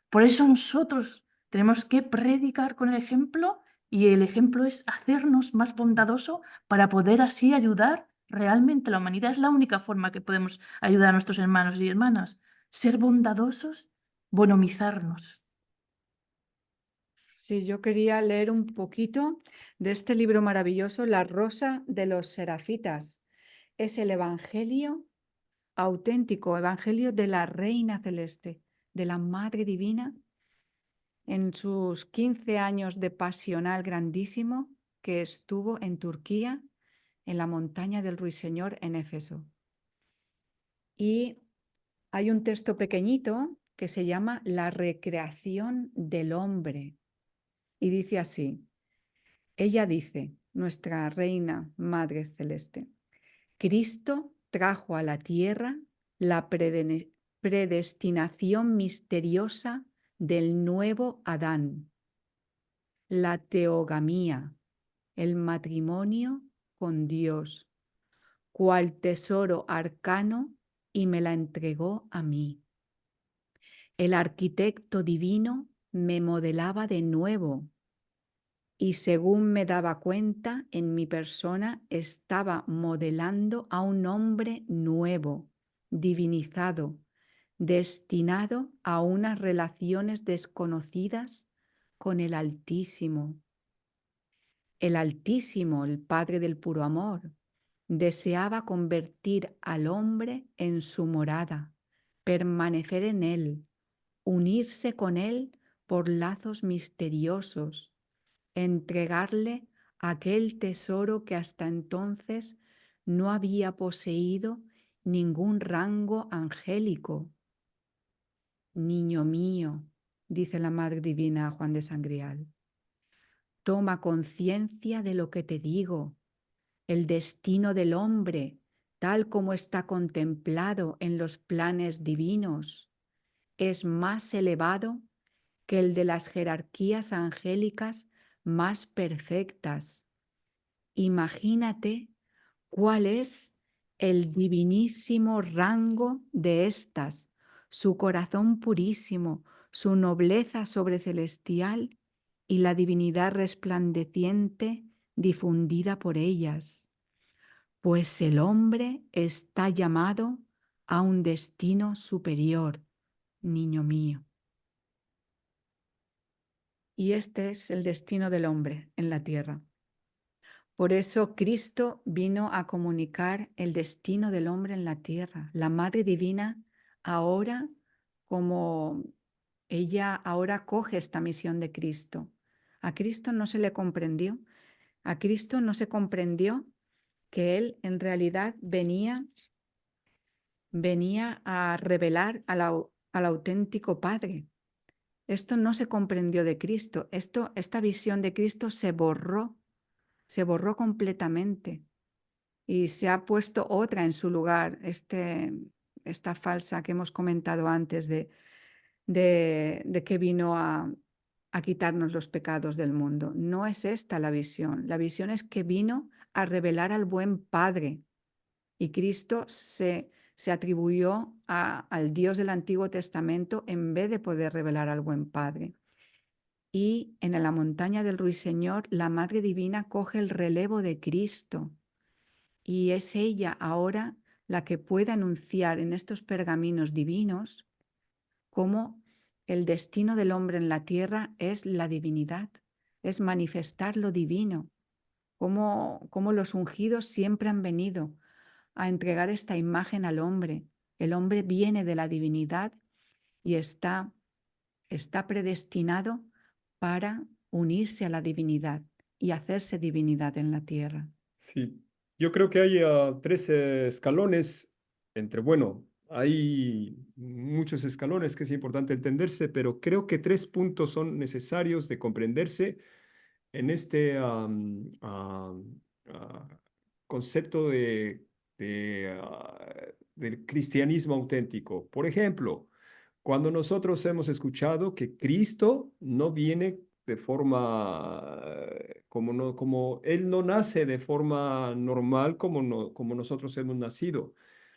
Por eso nosotros tenemos que predicar con el ejemplo, y el ejemplo es hacernos más bondadoso para poder así ayudar realmente a la humanidad. Es la única forma que podemos ayudar a nuestros hermanos y hermanas. Ser bondadosos, bonomizarnos. Sí, yo quería leer un poquito de este libro maravilloso, La Rosa de los Serafitas. Es el Evangelio auténtico evangelio de la Reina Celeste, de la Madre Divina, en sus 15 años de pasional grandísimo que estuvo en Turquía, en la montaña del Ruiseñor en Éfeso. Y hay un texto pequeñito que se llama La recreación del hombre. Y dice así, ella dice, nuestra Reina Madre Celeste, Cristo trajo a la tierra la predestinación misteriosa del nuevo Adán, la teogamía, el matrimonio con Dios, cual tesoro arcano, y me la entregó a mí. El arquitecto divino me modelaba de nuevo y según me daba cuenta, en mi persona estaba modelando a un hombre nuevo, divinizado, destinado a unas relaciones desconocidas con el Altísimo. El Altísimo, el Padre del puro amor, deseaba convertir al hombre en su morada, permanecer en él, unirse con él por lazos misteriosos, entregarle aquel tesoro que hasta entonces no había poseído ningún rango angélico. Niño mío, dice la Madre Divina a Juan de Sangrial, toma conciencia de lo que te digo. El destino del hombre, tal como está contemplado en los planes divinos, es más elevado que el de las jerarquías angélicas más perfectas. Imagínate cuál es el divinísimo rango de éstas, su corazón purísimo, su nobleza sobrecelestial y la divinidad resplandeciente difundida por ellas. Pues el hombre está llamado a un destino superior, niño mío. Y este es el destino del hombre en la tierra. Por eso Cristo vino a comunicar el destino del hombre en la tierra. La Madre Divina ahora, como ella ahora coge esta misión de Cristo. A Cristo no se le comprendió. A Cristo no se comprendió que Él en realidad venía a revelar al auténtico Padre. Esto no se comprendió de Cristo. Esta visión de Cristo se borró completamente y se ha puesto otra en su lugar, esta falsa que hemos comentado antes de que vino a quitarnos los pecados del mundo. No es esta la visión es que vino a revelar al buen Padre y Cristo se atribuyó al Dios del Antiguo Testamento en vez de poder revelar al buen Padre. Y en la montaña del Ruiseñor, la Madre Divina coge el relevo de Cristo y es ella ahora la que puede anunciar en estos pergaminos divinos cómo el destino del hombre en la tierra es la divinidad, es manifestar lo divino, cómo los ungidos siempre han venido a entregar esta imagen al hombre. El hombre viene de la divinidad y está predestinado para unirse a la divinidad y hacerse divinidad en la tierra. Sí, yo creo que hay 13 escalones bueno, hay muchos escalones que es importante entenderse, pero creo que 3 puntos son necesarios de comprenderse en este concepto del cristianismo auténtico. Por ejemplo, cuando nosotros hemos escuchado que Cristo no viene de forma, como Él no nace de forma normal como nosotros hemos nacido.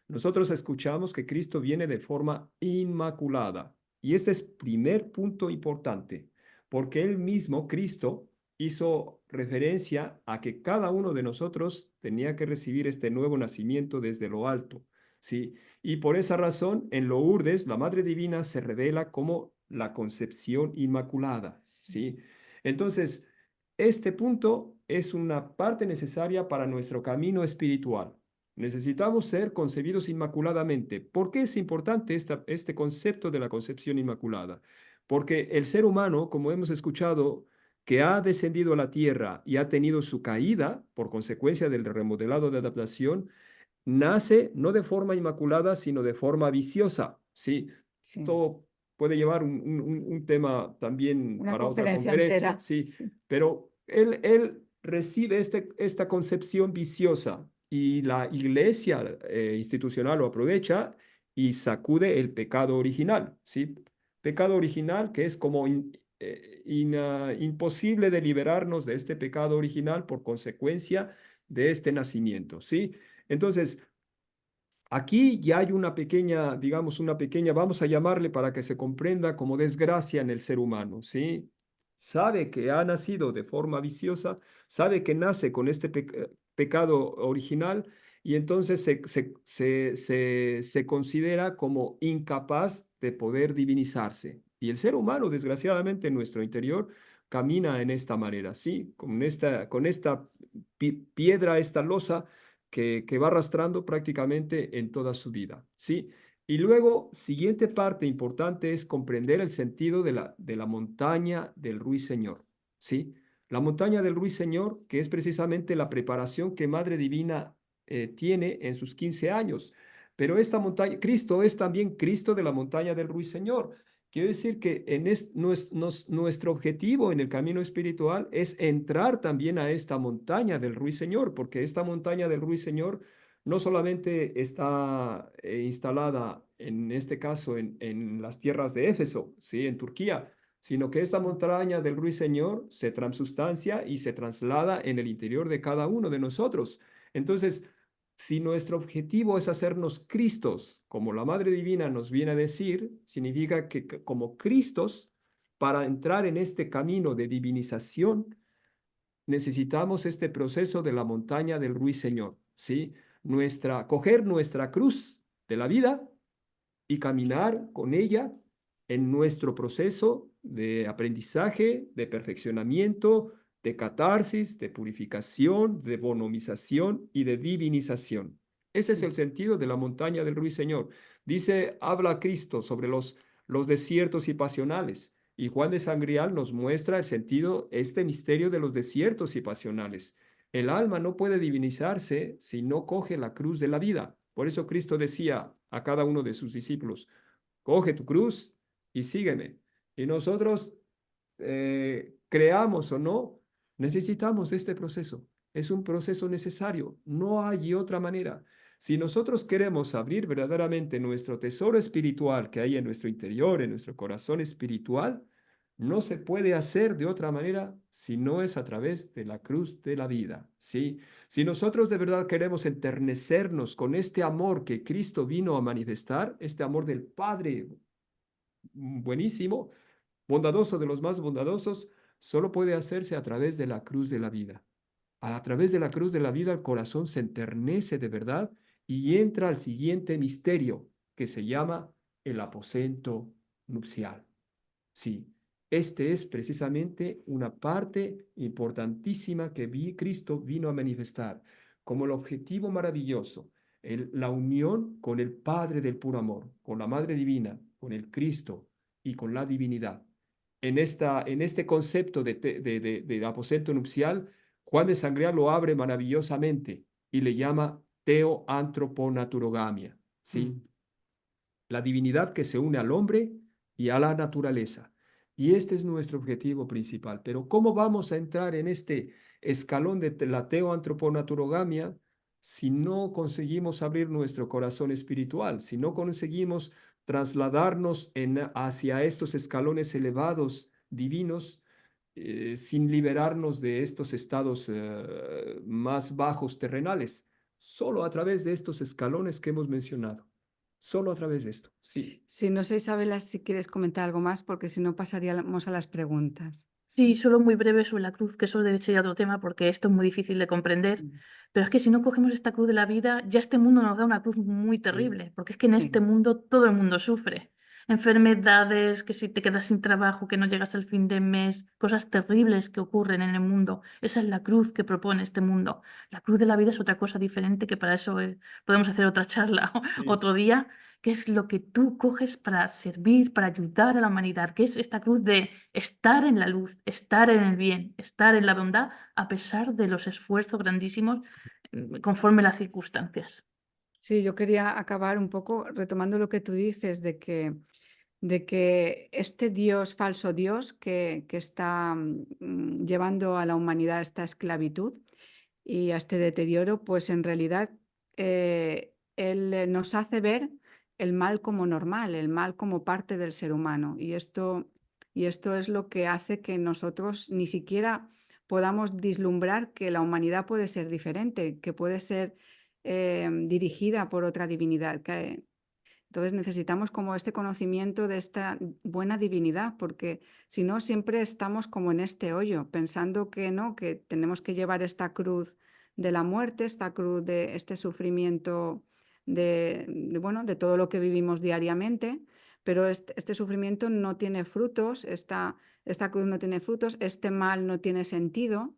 Nosotros escuchamos que Cristo viene de forma inmaculada. Y este es primer punto importante, porque Él mismo, Cristo, hizo referencia a que cada uno de nosotros tenía que recibir este nuevo nacimiento desde lo alto, ¿sí? Y por esa razón, en Lourdes, la Madre Divina se revela como la concepción inmaculada, ¿sí? Entonces, este punto es una parte necesaria para nuestro camino espiritual. Necesitamos ser concebidos inmaculadamente. ¿Por qué es importante este concepto de la concepción inmaculada? Porque el ser humano, como hemos escuchado, que ha descendido a la tierra y ha tenido su caída por consecuencia del remodelado de adaptación, nace no de forma inmaculada, sino de forma viciosa. Sí, Sí, todo puede llevar un tema también una para otra conferencia conferencia, entera. sí, Sí, pero él recibe esta concepción viciosa y la iglesia institucional lo aprovecha y sacude el pecado original, ¿sí? Pecado original que es como imposible de liberarnos de este pecado original por consecuencia de este nacimiento, ¿sí? Entonces, aquí ya hay una pequeña, digamos, una pequeña, vamos a llamarle para que se comprenda como desgracia en el ser humano, ¿sí? Sabe que ha nacido de forma viciosa, sabe que nace con este pecado original y entonces se considera como incapaz de poder divinizarse. Y el ser humano, desgraciadamente, en nuestro interior camina en esta manera, ¿sí? Con esta piedra, esta losa que va arrastrando prácticamente en toda su vida, ¿sí? Y luego, siguiente parte importante es comprender el sentido de la montaña del ruiseñor, ¿sí? La montaña del ruiseñor, que es precisamente la preparación que Madre Divina tiene en sus 15 años. Pero esta montaña, Cristo es también Cristo de la montaña del ruiseñor. Quiero decir que nuestro objetivo en el camino espiritual es entrar también a esta montaña del ruiseñor, porque esta montaña del ruiseñor no solamente está instalada, en este caso, en las tierras de Éfeso, ¿sí? En Turquía, sino que esta sí. montaña del ruiseñor se transustancia y se traslada en el interior de cada uno de nosotros. Entonces, si nuestro objetivo es hacernos Cristos, como la Madre Divina nos viene a decir, significa que como Cristos, para entrar en este camino de divinización, necesitamos este proceso de la montaña del ruiseñor, ¿sí? Coger nuestra cruz de la vida y caminar con ella en nuestro proceso de aprendizaje, de perfeccionamiento, de catarsis, de purificación, de bonomización y de divinización. Ese es el Sí. sentido de la montaña del ruiseñor. Dice, habla Cristo sobre los desiertos y pasionales. Y Juan de Sangrial nos muestra el sentido, este misterio de los desiertos y pasionales. El alma no puede divinizarse si no coge la cruz de la vida. Por eso Cristo decía a cada uno de sus discípulos, coge tu cruz y sígueme. Y nosotros, creamos o no, necesitamos este proceso. Es un proceso necesario. No hay otra manera. Si nosotros queremos abrir verdaderamente nuestro tesoro espiritual que hay en nuestro interior, en nuestro corazón espiritual, no se puede hacer de otra manera si no es a través de la cruz de la vida, ¿sí? Si nosotros de verdad queremos enternecernos con este amor que Cristo vino a manifestar, este amor del Padre buenísimo, bondadoso de los más bondadosos, solo puede hacerse a través de la cruz de la vida. A través de la cruz de la vida el corazón se enternece de verdad y entra al siguiente misterio que se llama el aposento nupcial. Sí, este es precisamente una parte importantísima que Cristo vino a manifestar como el objetivo maravilloso, la unión con el Padre del puro amor, con la Madre Divina, con el Cristo y con la divinidad. En este concepto de aposento nupcial, Juan de Sangreal lo abre maravillosamente y le llama teoantroponaturogamia, ¿sí? Mm. La divinidad que se une al hombre y a la naturaleza. Y este es nuestro objetivo principal. Pero ¿cómo vamos a entrar en este escalón de la teoantroponaturogamia si no conseguimos abrir nuestro corazón espiritual, si no conseguimos trasladarnos hacia estos escalones elevados divinos, sin liberarnos de estos estados más bajos terrenales? Solo a través de estos escalones que hemos mencionado. Solo a través de esto, sí. Sí, no sé, Isabela, si quieres comentar algo más, porque si no pasaríamos a las preguntas. Sí, solo muy breve sobre la cruz, que eso debe ser otro tema porque esto es muy difícil de comprender. Mm. Pero es que si no cogemos esta cruz de la vida, ya este mundo nos da una cruz muy Sí, terrible, porque es que en este sí, mundo todo el mundo sufre. enfermedades, que si te quedas sin trabajo, que no llegas al fin de mes, cosas terribles que ocurren en el mundo. Esa es la cruz que propone este mundo. La cruz de la vida es otra cosa diferente, que para eso podemos hacer otra charla Sí, otro día, que es lo que tú coges para servir, para ayudar a la humanidad, que es esta cruz de estar en la luz, estar en el bien, estar en la bondad, a pesar de los esfuerzos grandísimos conforme las circunstancias. Sí, yo quería acabar un poco retomando lo que tú dices de que este Dios, falso Dios, que está llevando a la humanidad a esta esclavitud y a este deterioro, pues en realidad él nos hace ver el mal como normal, el mal como parte del ser humano. Y esto es lo que hace que nosotros ni siquiera podamos vislumbrar que la humanidad puede ser diferente, que puede ser dirigida por otra divinidad. Entonces necesitamos como este conocimiento de esta buena divinidad, porque si no siempre estamos como en este hoyo, pensando que no, que tenemos que llevar esta cruz de la muerte, esta cruz de este sufrimiento bueno, de todo lo que vivimos diariamente, pero este sufrimiento no tiene frutos, esta cruz no tiene frutos, este mal no tiene sentido.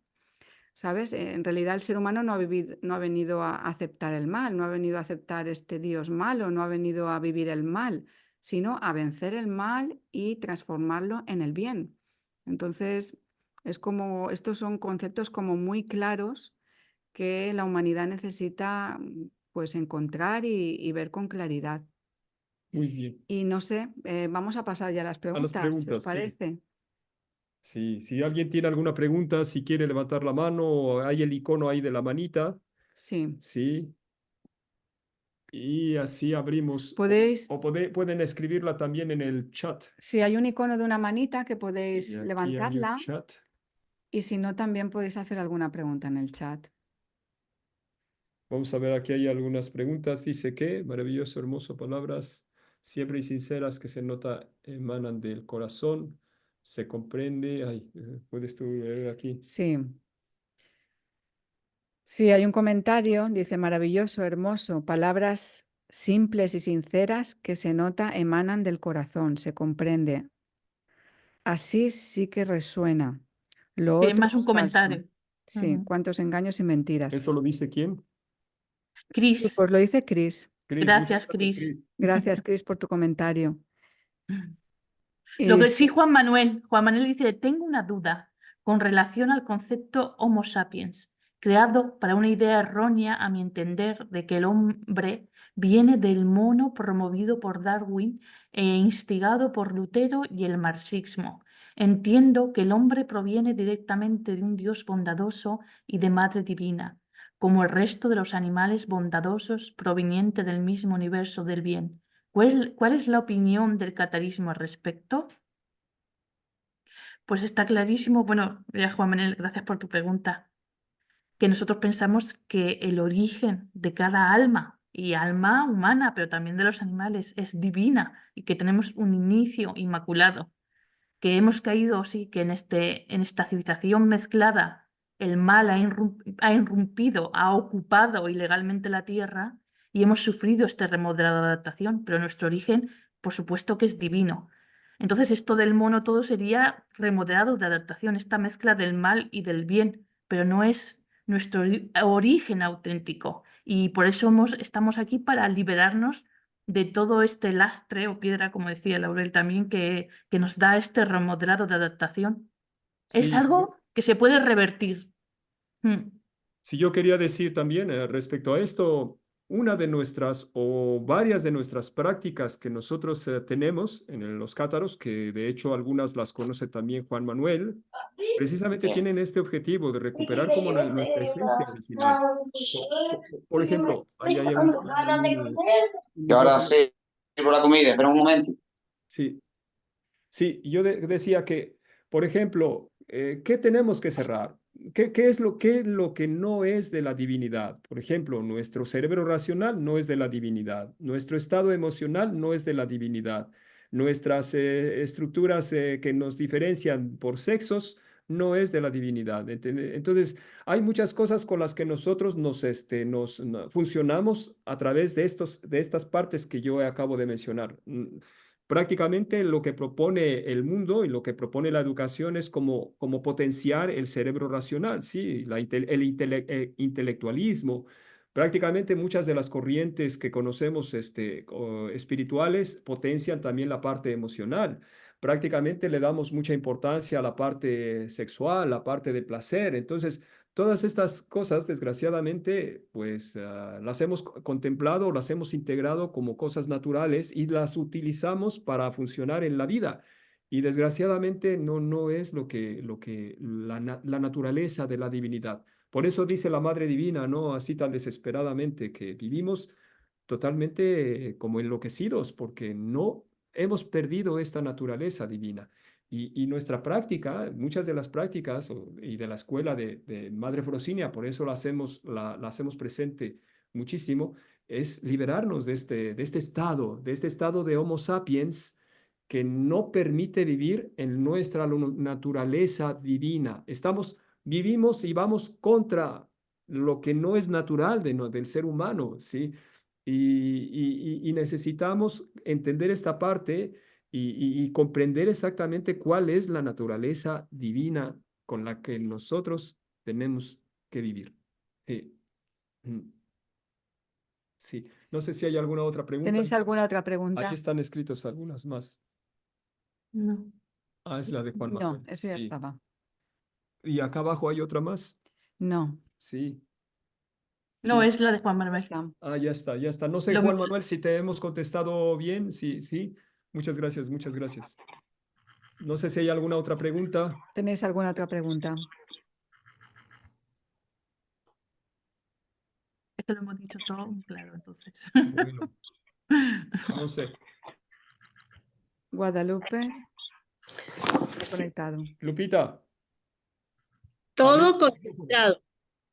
¿Sabes? En realidad el ser humano no ha venido a aceptar el mal, no ha venido a aceptar este Dios malo, no ha venido a vivir el mal, sino a vencer el mal y transformarlo en el bien. Entonces, es como, estos son conceptos como muy claros que la humanidad necesita pues encontrar y ver con claridad. muy bien. Y no sé, vamos a pasar ya a las A las preguntas, ¿os preguntas, sí. parece? Sí, si alguien tiene alguna pregunta, si quiere levantar la mano, hay el icono ahí de la manita, Sí. sí, y así abrimos, Podéis, pueden escribirla también en el chat. si hay un icono de una manita que Y podéis aquí hay el levantarla. chat. Y si no, también podéis hacer alguna pregunta en el chat. Vamos a ver, aquí hay algunas preguntas. Dice que, maravilloso, hermoso, palabras siempre y sinceras que se nota emanan del corazón, se comprende. Ay, puedes tú leer aquí. Sí, sí, hay un comentario, dice maravilloso, hermoso, palabras simples y sinceras que se nota emanan del corazón, se comprende. Así sí que resuena. Lo Es otro más un es falso. comentario. Sí, Ujú. cuántos engaños y mentiras. ¿Esto lo dice quién? Sí, Cris, pues lo dice Chris. Cris, muchas gracias, gracias, Cris. Cris. Gracias, Chris, por tu comentario. Y Lo que sí, dice, Juan Manuel dice, tengo una duda con relación al concepto Homo sapiens, creado para una idea errónea, a mi entender, de que el hombre viene del mono promovido por Darwin e instigado por Lutero y el marxismo. Entiendo que el hombre proviene directamente de un Dios bondadoso y de Madre Divina, como el resto de los animales bondadosos proveniente del mismo universo del bien. ¿Cuál es la opinión del catarismo al respecto? Pues está clarísimo, bueno, Juan Manuel, gracias por tu pregunta, que nosotros pensamos que el origen de cada alma, y alma humana, pero también de los animales, es divina y que tenemos un inicio inmaculado, que hemos caído, sí, que en esta civilización mezclada el mal ha irrumpido, ha ocupado ilegalmente la tierra y hemos sufrido este remodelado de adaptación, pero nuestro origen, por supuesto que es divino. Entonces, esto del mono todo sería remodelado de adaptación, esta mezcla del mal y del bien, pero no es nuestro origen auténtico. Y por eso estamos aquí para liberarnos de todo este lastre o piedra, como decía Laurel también, que nos da este remodelado de adaptación. Es Sí, algo que se puede revertir. Mm. si yo quería decir también respecto a esto, una de nuestras o varias de nuestras prácticas que nosotros tenemos en los cátaros, que de hecho algunas las conoce también Juan Manuel, precisamente tienen este objetivo de recuperar como nuestra esencia original. Por ejemplo, ahí hay un Y ahora micrófono. sí, por la comida, espera un momento. Sí, sí, yo decía que, por ejemplo, ¿qué tenemos que cerrar? Qué es lo que no es de la divinidad? Por ejemplo, nuestro cerebro racional no es de la divinidad, nuestro estado emocional no es de la divinidad, nuestras estructuras que nos diferencian por sexos no es de la divinidad. Entonces, hay muchas cosas con las que nosotros funcionamos a través de estas partes que yo acabo de mencionar. Prácticamente lo que propone el mundo y lo que propone la educación es como potenciar el cerebro racional, ¿sí? Intelectualismo. Prácticamente muchas de las corrientes que conocemos espirituales potencian también la parte emocional. Prácticamente le damos mucha importancia a la parte sexual, la parte de placer. Entonces, todas estas cosas, desgraciadamente, pues las hemos contemplado, las hemos integrado como cosas naturales y las utilizamos para funcionar en la vida. Y desgraciadamente no es lo que la naturaleza de la divinidad. Por eso dice la Madre Divina, ¿no? Así tan desesperadamente, que vivimos totalmente como enloquecidos porque no hemos perdido esta naturaleza divina. Y nuestra práctica, muchas de las prácticas y de la escuela de Madre Frosinia, por eso la hacemos presente muchísimo, es liberarnos de este estado de Homo sapiens que no permite vivir en nuestra naturaleza divina. Vivimos y vamos contra lo que no es natural del ser humano, ¿sí? Y necesitamos entender esta parte y comprender exactamente cuál es la naturaleza divina con la que nosotros tenemos que vivir. Sí. Mm, sí. No sé si hay alguna otra pregunta. ¿Tenéis alguna otra Aquí pregunta? están escritos algunas más. No. Ah, es la de Juan No, Manuel. eso ya Sí. estaba. Y acá abajo hay otra más. No, Sí. No, Sí. es la de Juan ya Manuel. está. Ah, ya está, ya está. No sé, Lo Juan mi- Manuel, si te hemos contestado bien. Sí, sí. Muchas gracias, muchas gracias. No sé si hay alguna otra pregunta. ¿Tenéis alguna otra pregunta? Es que lo hemos dicho todo muy claro, entonces. Bueno, no sé. Guadalupe, está conectado. Lupita, a ver. Todo concentrado,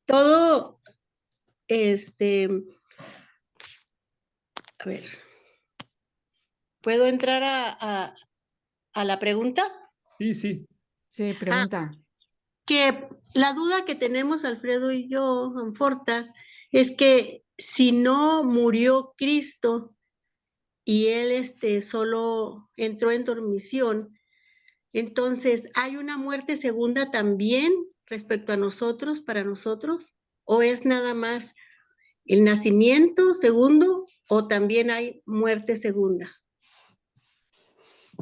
todo, este, a ver, ¿puedo entrar a la pregunta? Sí, sí. Sí, pregunta. Que la duda que tenemos Alfredo y yo, Fortas, es que si no murió Cristo y él solo entró en dormición, entonces, ¿hay una muerte segunda también respecto a nosotros, para nosotros? ¿O es nada más el nacimiento segundo o también hay muerte segunda?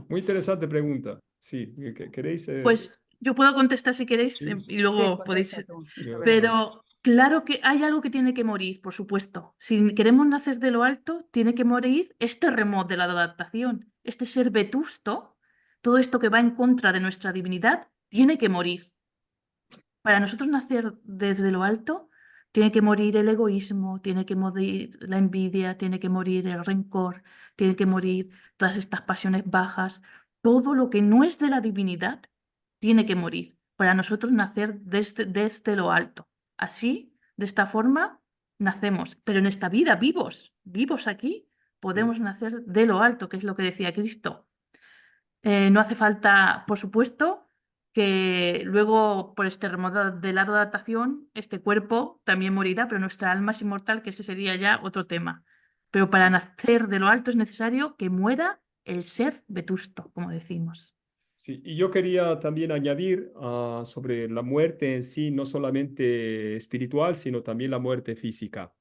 Muy interesante pregunta. Sí, ¿queréis? Pues yo puedo contestar si queréis Sí. y Sí, luego podéis. contesta tú. Está Yo- bien. Pero claro que hay algo que tiene que morir, por supuesto. Si queremos nacer de lo alto, tiene que morir este remoto de la adaptación, este ser vetusto, todo esto que va en contra de nuestra divinidad, tiene que morir. Para nosotros nacer desde lo alto, tiene que morir el egoísmo, tiene que morir la envidia, tiene que morir el rencor, tiene que morir todas estas pasiones bajas. Todo lo que no es de la divinidad tiene que morir para nosotros nacer desde lo alto. Así, de esta forma, nacemos. Pero en esta vida, vivos aquí, podemos nacer de lo alto, que es lo que decía Cristo. No hace falta, por supuesto, que luego por este remoto de la adaptación, este cuerpo también morirá, pero nuestra alma es inmortal, que ese sería ya otro tema. Pero para nacer de lo alto es necesario que muera el ser vetusto, como decimos. Sí, y yo quería también añadir sobre la muerte en sí, no solamente espiritual, sino también la muerte física.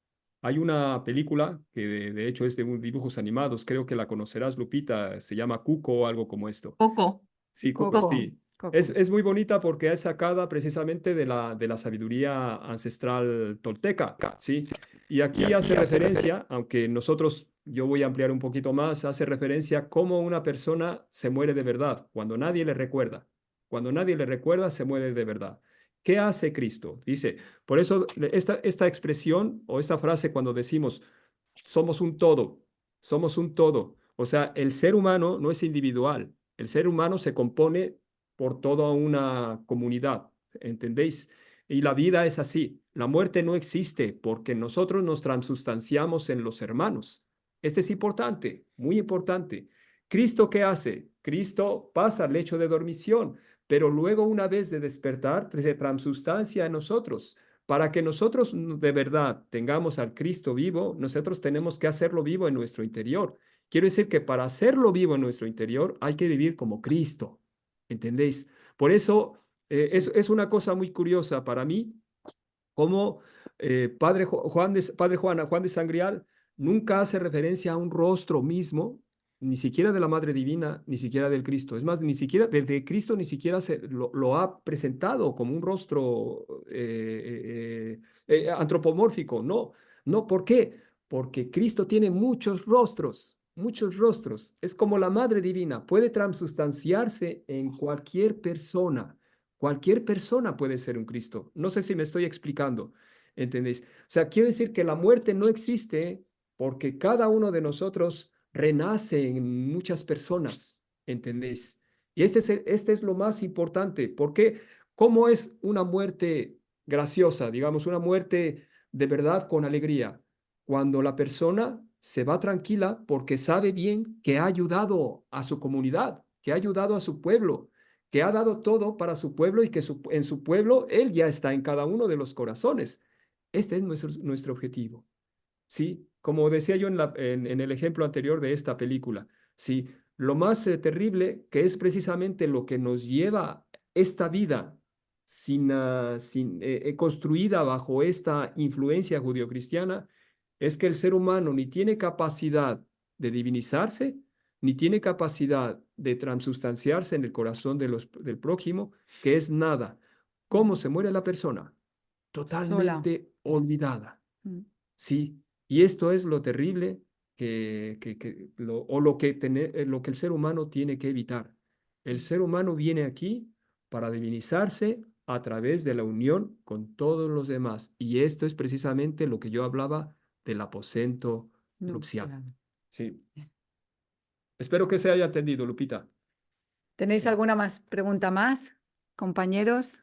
Hay una película que de hecho es de dibujos animados, creo que la conocerás, Lupita, se llama Cuco o algo como esto. Coco, Sí, Coco, Coco. sí. Coco. Es muy bonita porque es sacada precisamente de la sabiduría ancestral tolteca, ¿sí? Y aquí hace referencia, aunque yo voy a ampliar un poquito más, hace referencia a cómo una persona se muere de verdad, cuando nadie le recuerda. Cuando nadie le recuerda, se muere de verdad. ¿Qué hace Cristo? Dice, por eso esta expresión o esta frase cuando decimos, somos un todo, somos un todo. O sea, el ser humano no es individual, el ser humano se compone por toda una comunidad, ¿entendéis? Y la vida es así, la muerte no existe porque nosotros nos transustanciamos en los hermanos. Este es importante, muy importante. ¿Cristo qué hace? Cristo pasa al lecho de dormición, pero luego una vez de despertar se transustancia en nosotros. Para que nosotros de verdad tengamos al Cristo vivo, nosotros tenemos que hacerlo vivo en nuestro interior. Quiero decir que para hacerlo vivo en nuestro interior hay que vivir como Cristo, ¿entendéis? Por eso es una cosa muy curiosa para mí, como Juan de Sangrial nunca hace referencia a un rostro mismo, ni siquiera de la Madre Divina, ni siquiera del Cristo. Es más, ni siquiera desde Cristo ni siquiera lo ha presentado como un rostro antropomórfico. No, no, ¿por qué? Porque Cristo tiene muchos rostros, muchos rostros. Es como la Madre Divina, puede transustanciarse en cualquier persona. Cualquier persona puede ser un Cristo. No sé si me estoy explicando, ¿entendéis? O sea, quiero decir que la muerte no existe porque cada uno de nosotros renace en muchas personas, ¿entendéis? Y este es lo más importante, porque ¿cómo es una muerte graciosa, digamos, una muerte de verdad con alegría? Cuando la persona se va tranquila porque sabe bien que ha ayudado a su comunidad, que ha ayudado a su pueblo, que ha dado todo para su pueblo y que en su pueblo Él ya está en cada uno de los corazones. Este es nuestro objetivo. ¿Sí? Como decía yo en el ejemplo anterior de esta película, ¿sí? Lo más terrible, que es precisamente lo que nos lleva esta vida construida bajo esta influencia judio-cristiana, es que el ser humano ni tiene capacidad de divinizarse, ni tiene capacidad de transustanciarse en el corazón del prójimo, que es nada. ¿Cómo se muere la persona? Sola. Totalmente olvidada. Mm. Sí, y esto es lo terrible lo que el ser humano tiene que evitar. El ser humano viene aquí para divinizarse a través de la unión con todos los demás. Y esto es precisamente lo que yo hablaba del aposento nupcial. Nupcial. Sí. Espero que se haya entendido, Lupita. ¿Tenéis alguna pregunta más, compañeros,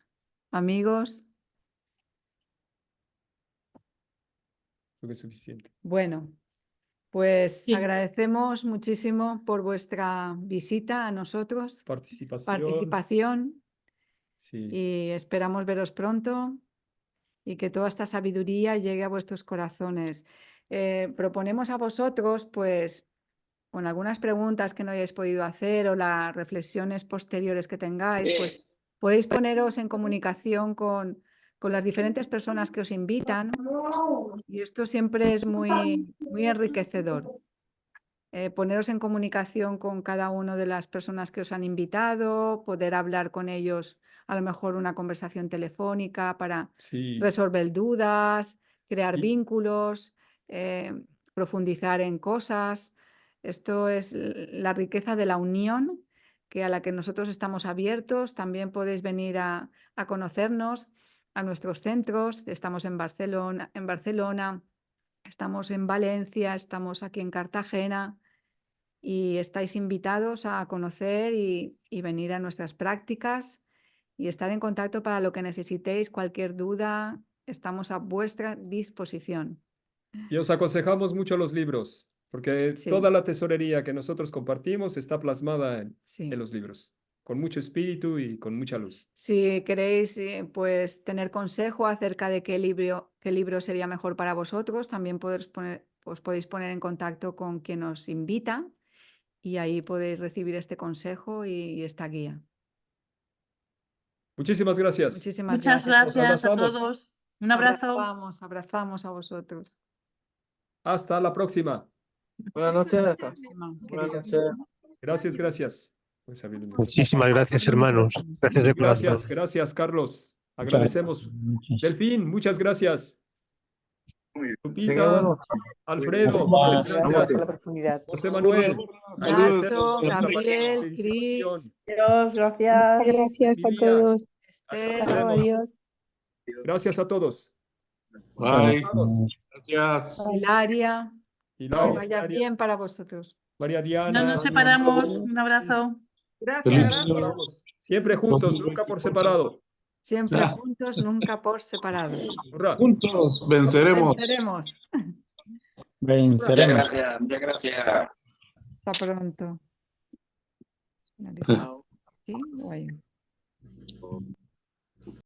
amigos? Creo que es suficiente. Bueno, pues Sí. agradecemos muchísimo por vuestra visita a nosotros, participación, Sí. y esperamos veros pronto y que toda esta sabiduría llegue a vuestros corazones. Proponemos a vosotros, pues, con algunas preguntas que no hayáis podido hacer o las reflexiones posteriores que tengáis, pues podéis poneros en comunicación con las diferentes personas que os invitan, y esto siempre es muy, muy enriquecedor. Poneros en comunicación con cada una de las personas que os han invitado, poder hablar con ellos, a lo mejor una conversación telefónica para Sí. resolver dudas, crear Y- vínculos, profundizar en cosas. Esto es la riqueza de la unión, que a la que nosotros estamos abiertos. También podéis venir a conocernos a nuestros centros. Estamos en Barcelona, estamos en Valencia, estamos aquí en Cartagena, y estáis invitados a conocer y venir a nuestras prácticas y estar en contacto para lo que necesitéis. Cualquier duda, estamos a vuestra disposición. Y os aconsejamos mucho los libros, porque Sí. toda la tesorería que nosotros compartimos está plasmada en Sí. los libros, con mucho espíritu y con mucha luz. Si queréis pues, tener consejo acerca de qué libro sería mejor para vosotros, también os podéis poner en contacto con quien os invita, y ahí podéis recibir este consejo y esta guía. Muchísimas gracias. Muchísimas Muchas gracias. gracias a abrazamos. todos. Un abrazo. Abrazamos a vosotros. Hasta la próxima. Buenas noches. Próxima, Buenas queridos. noches. Gracias, gracias. Pues, Abiel, Muchísimas gracias, hermanos. Gracias de corazón. gracias, gracias, Carlos. Agradecemos. Delfín, muchas gracias. Tenga Lupita, bueno. Alfredo, Vamos. muchas gracias. José Manuel, Saludos. Nacho, por la Gabriel, participación. Cris, Dios, gracias. Gracias a Emilia, todos. Estés, Hasta luego. Adiós. Gracias a todos. Bye. Vamos. Gracias. Hilaria, que Hilaria, vaya bien para vosotros. María No Diana. nos separamos. Un abrazo. Feliz Vamos. Siempre juntos, nunca por separado. Siempre Ya. juntos, nunca por separado. Hurra. Juntos venceremos. Venceremos. Venceremos. Muchas gracias. Hasta pronto. ¿Sí? ¿O ahí?